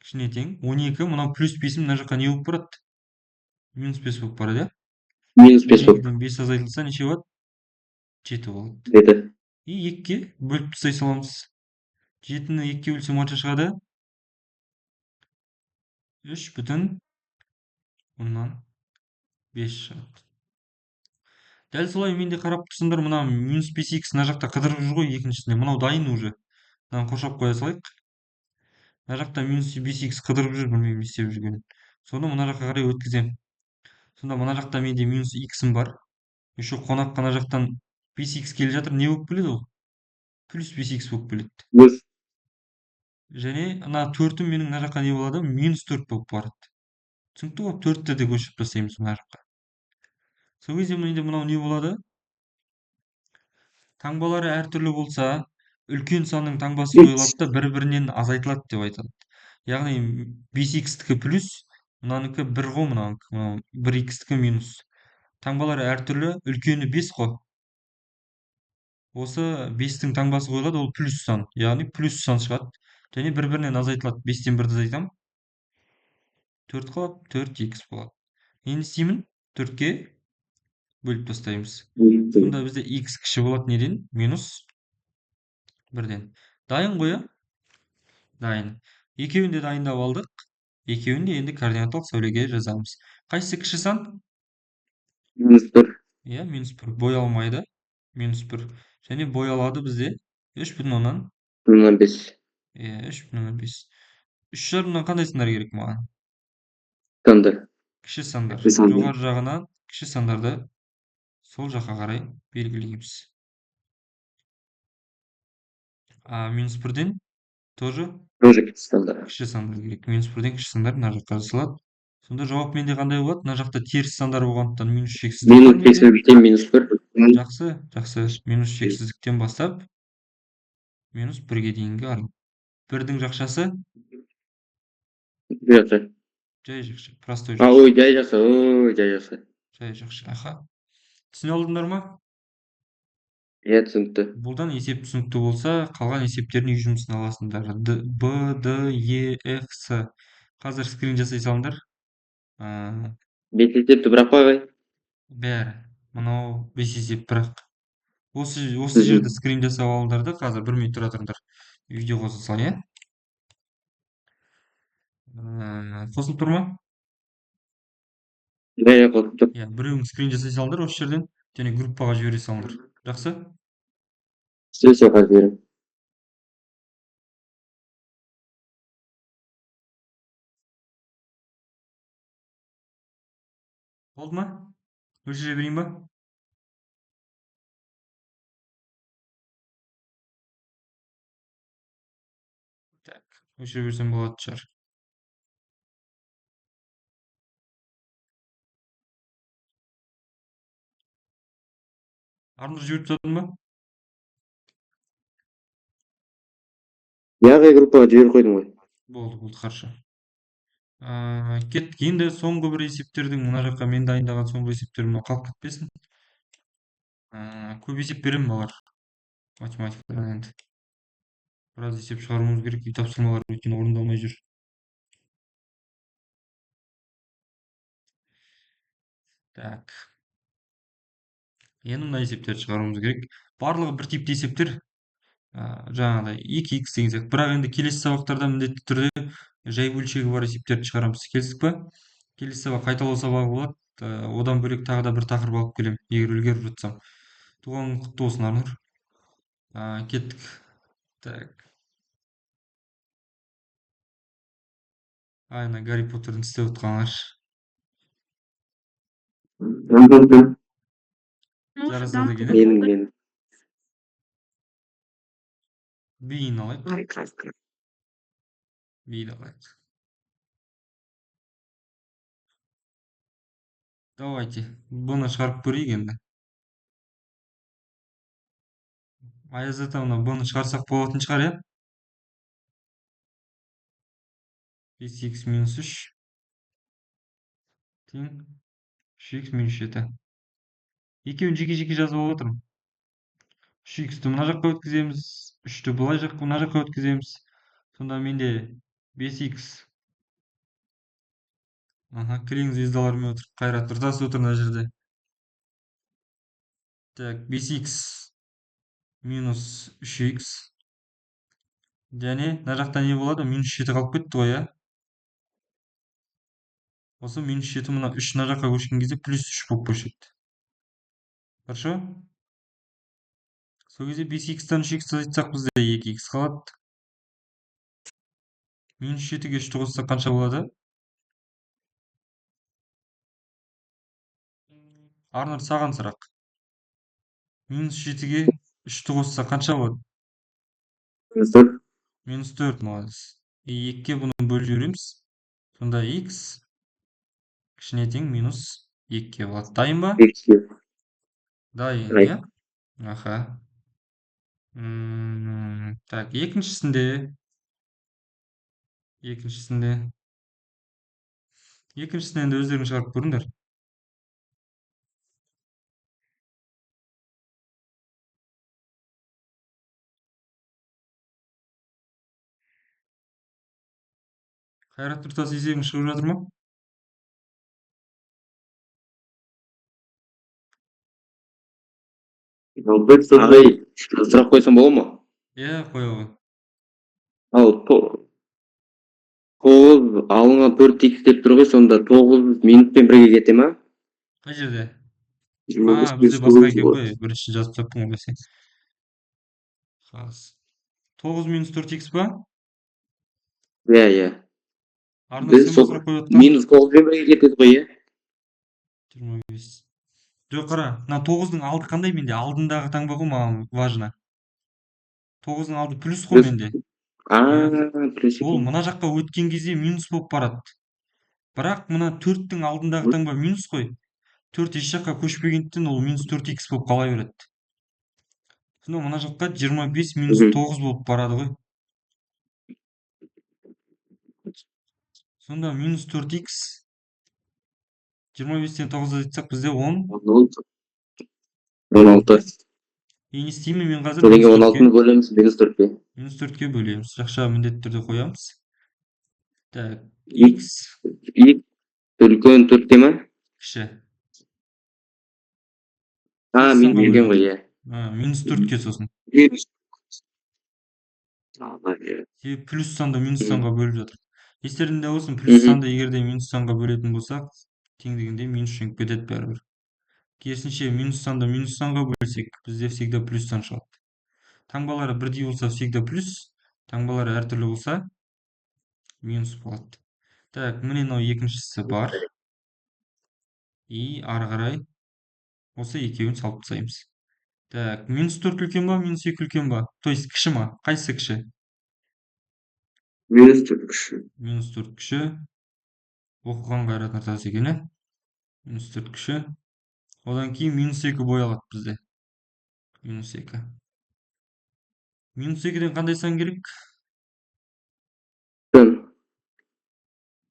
кішіне тең 12, мынау плюс 5 мына жаққа не болып барады? Минус 5 болып барады, иә? Минус 5 болып. 12-ден 5 азайтылса неше болады? 7 болады. 7. И 2-ге бөліп тастай саламыз. 7-ні 2-ге бөлсем қанша шығады? 3,5 шығады. Дәл солай мен де қарап тұрсыңдар, мына минус 5х мына жақта қыдырып жүр ғой екіншісіне. Мынау дайын уже. Мынаны қоршап қоя салайық. Мына жақта минус 5х қыдырып жүр, білмеймін не істеп жүргенін. Соны мына жаққа қарай өткіземін. Сонда мына жақта менде минус х бар. Еще қонаққа мына жақтан 5х келе жатыр. Не болып келеді ол? Плюс 5х болып келеді. Плюс. Және ана 4-ім менің мына жаққа не болады? Минус 4 болып барады. Түсінікті ғой? 4-ті де көшіріп тастаймыз мына жаққа. Сол кезде менде мынау не болады? Таңбалары әртүрлі болса, үлкен санның таңбасы қойылады да бір-бірінен азайтылады деп айтады. Яғни 5х-тікі плюс, мынанікі 1 ғой, мынанікі 1х-тікі минус. Таңбалары әртүрлі, үлкені 5 қой. Осы 5-тің таңбасы қойылады, ол плюс сан, яғни плюс сан шығады. Және бір-бірінен азайтылады. 5-тен 1-ді азайтамын. 4 қалады, 4х болады. Енді істеймін, 4-ге бөліп тастаймыз. Сонда бізде х кіші болады неден? Минус 1-ден. Дайын ғой, дайын. Екеуін де дайындап алдық. Екеуін де енді координаталық сәулеге жазамыз. Қайсысы кіші сан? Минус 1. Иә, минус 1. Боялмайды. Минус 1. Және боялады бізде 3,5. Иә, 3,5. 3,5-нан қандай сандар керек маған? Сандар. Кіші сандар. Кіші сандар. Жоғары жағынан кіші сандарды сол жаққа қарай белгілейміз. Минус 1-ден тоже Кіші сандар. кіші сандар керек. Минус 1-ден кіші сандар мына жаққа жасалады. Сонда жауап менде қандай болады? Мына жақта теріс сандар болғандықтан минус шексіздік бар Минус менде. шексіздіктен минус 1. Жақсы, жақсы. Минус шексіздіктен бастап минус 1-ге дейінгі аралық. 1-дің жақшасы? Жақсы. Жай жақша. Простой А, жақша. ой, жай жақсы. Ой, жай жақсы. Жай жақша. Аха. Түсіне алдыңдар ма? Иә, түсінікті. Бұлдан есеп түсінікті болса, қалған есептердің үй жұмысын аласыңдар. Б, Д, Е, Ф, С. Қазір скрин жасай салыңдар. 5 есепті бірақ қойғай. Бәрі. Мынау 5 есеп бірақ. Осы жерді скрин жасап алыңдар да, қазір 1 минут тұра тұрыңдар. Видео қоса салайын, иә? Қосылып тұр ма? Иә, қосылып тұр. Иә, біреуің скрин жасай салыңдар осы жерден, және группаға жібере салыңдар. Жақсы? Сөз қағаз беріп. Болды ма? Өшіре берейін ба? Так, өшіре берсем болады шығар. Арнұр жіберіп тастадың ба? Яғи группаға жіберіп қойдым ғой. Болды, хорошо. Кеттік. Енді соңғы бір есептердің мына жаққа мен дайындаған соңғы есептер мына қалып кетпесін. Көп есеп беремін балар. Математикадан енді. Біраз есеп шығаруымыз керек. Үй тапсырмалары өйткені орындалмай жүр. Так. Енді мына есептерді шығаруымыз керек. Барлығы бір типті есептер. Жаңағыдай 2х деген сияқты. Бірақ енді келесі сабақтарда міндетті түрде жай бөлшегі бар есептерді шығарамыз. Келістік па? Келесі сабақ қайталау сабағы болады. Одан бөлек тағы да бір тақырып алып келемін, егер үлгеріп жатсам. Туған күн құтты болсын, Арнұр. Кеттік. Так. Айна Гарри Поттердің істеп отқанлар. Жарасады екен, иә? Менің. Биін алайық. Биін алайық. Давайте. Бұны шығарып көрейік енді. Аяз ата мына бұны шығарсақ болатын шығар, иә? 5х минус 3 тең 3х минус 7. Екеуін жеке-жеке жазып алып отырмын. 3х-ті мына жаққа өткіземіз, 3-ті мына жаққа өткіземіз. Сонда менде 5х. Кілең звездалармен отыр. Қайрат Нұртас отыр мына жерде. Так, 5х минус 3х. Және мына жақта не болады? Минус 7 қалып кетті ғой, иә? Осы минус 7 мына 3 мына жаққа көшкен кезде плюс 3 болып көшеді. Хорошо? Сол кезде 5х-тан 3х-ті айтсақ бізде 2х қалады. Минус 7-ге 3-ті қоссақ қанша болады? Арнұр, саған сұрақ. Минус 7-ге 3-ті қоссақ қанша болады? Минус 4, молодец. 2-ге бұны бөліп жібереміз. Сонда х кішіне тең минус 2-ге болады. Дайын ба? Дайын, иә? Аха. Так, екіншісінде енді өздерің шығарып көріңдер. Қайрат Нұртас есебің шығып жатыр ма? Ағай, сұрақ қойсам бола ма? Иә, қоя ғой. Ал 9 алыңа 4х деп тұр ғой, сонда 9 минуспен бірге кете ма? Қай жерде? 25 Бізде плюс басқа 9 екен болады. ғой. Бірінші жазып таппын ғой бәсе. 9 минус 4х па? Иә. Арнұр, Біз сен ба сол сұрақ қойып отқан? минус 9-пен бірге кетеді ғой, иә? 25. Жоқ, қара. Мына 9-дың алды қандай менде? Алдындағы таңба ғой маған важно. 9-дың алды плюс қой Плюс. менде. Плюс Ол екен. мына жаққа өткен кезде минус болып барады. Бірақ мына 4-тің алдындағы таңба минус қой. 4 еш жаққа көшпегендіктен ол минус 4х болып қала береді. Сонда мына жаққа 25 минус 9 болып барады ғой. Сонда минус 4х 25-тен 9 айтсақ бізде 10. 16. Не істеймін мен қазір? Содан Минус кейін 4-ке. 16-ны бөлеміз, минус 4-ке. Минус 4-ке бөлеміз. Жақша міндетті түрде қоямыз. Так, Х үлкен 4-те ма? кіші. Берген ғой, иә. Минус 4-ке сосын. Себебі плюс санды минус санға бөліп жатыр. Естеріңде болсын, плюс санды егер де минус санға бөлетін болсақ, теңдігінде минус жеңіп кетеді бәрібір. Керісінше минус санды минус санға бөлсек, бізде всегда плюс сан шығады. Таңбалары бірдей болса всегда плюс, таңбалары әртүрлі болса минус болады. Так, міне мынау екіншісі бар. И ары қарай осы екеуін салып тастаймыз. Так, минус 4 үлкен ба, минус 2 үлкен ба? То есть кіші ма? Қайсысы кіші? Минус 4 кіші. Минус 4 кіші. Оқыған Қайрат Нұртас екен, иә? Минус 4 кіші. Одан кейін минус 2 боялады бізде. Минус 2. Минус 2-ден қандай сан керек?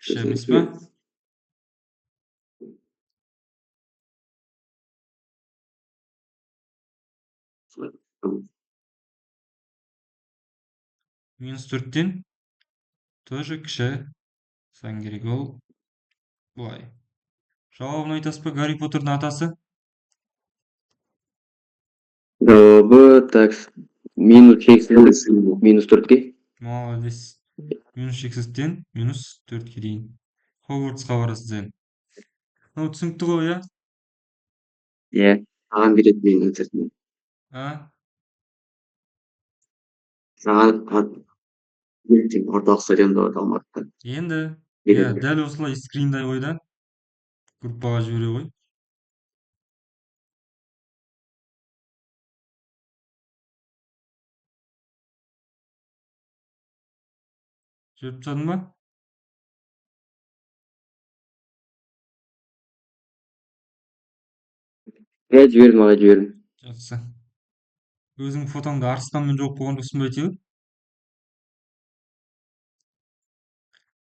Кіші емес па? -4'тен тоже кіші сан керек. Ол былай. Жауабын айтасыз ба? Гарри Поттердің атасы? Жауабы так -4-ке. Молодец. -6-тен -4-ке дейін. Хогвартсқа барасыз енді. Ну, түсінікті ғой, иә? Иә. Саған береді менің концертімді. А? Саған ертең орталық стадионда болады Алматыда. Енді, иә, Береді. дәл осылай скриндай қой да. Группаға жібере қой. Жіберіп тастадың ба? Иә, жібердім аға, жібердім. Жақсы. Өзің фотоңда арыстанмен жоқ болған жоқсың ба әйтеуір?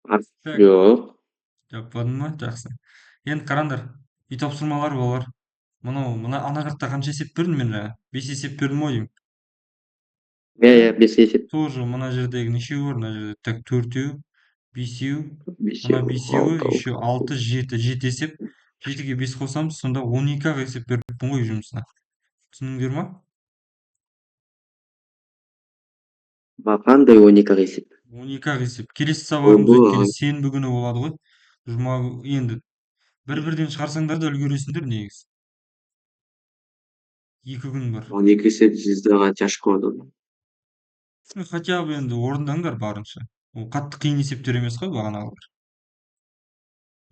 Так, Жоқ. жаппадың ба? Жақсы. Енді қараңдар. Үй тапсырмалары болар. Ана жақта қанша есеп бердім мен жаңа? 5 есеп бердім ғой деймін. Иә, иә, 5 есеп. Тоже мына жердегі нешеу бар? Мына жерде так 4-еу, 5-еу, мына 5-еу, 5-еуі, 6. еще 6, 7. 7 есеп. 7-ге 5 қосамыз, сонда 12-ақ есеп беріппін ғой жұмысына. Түсіндіңдер ма? Қандай 12 есеп? 12-ақ есеп. Келесі сабағымыз Ого. өйткені сенбі күні болады ғой. Енді бір-бірден шығарсаңдар да үлгересіңдер негізі. 2 күн бар. 12 есеп жүздаға тяжко болады. Хотя бы енді орындаңдар барынша. Ол қатты қиын есептер емес қой бағанағылар.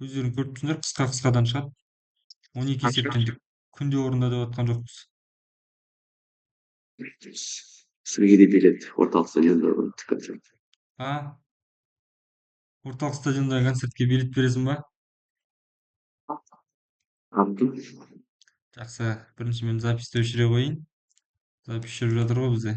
Өздерің көріп тұрсыңдар, қысқа-қысқадан шығады. 12 есептен тек күнде орында деп жатқан жоқпыз. Сізге де береді орталық стадионда концерт. А? Орталық стадиондағы концертке билет бересің ба? Абдым. Жақсы. Бірінші мен записьті өшіре қояйын. Запись жүріп жатыр ғой бізде.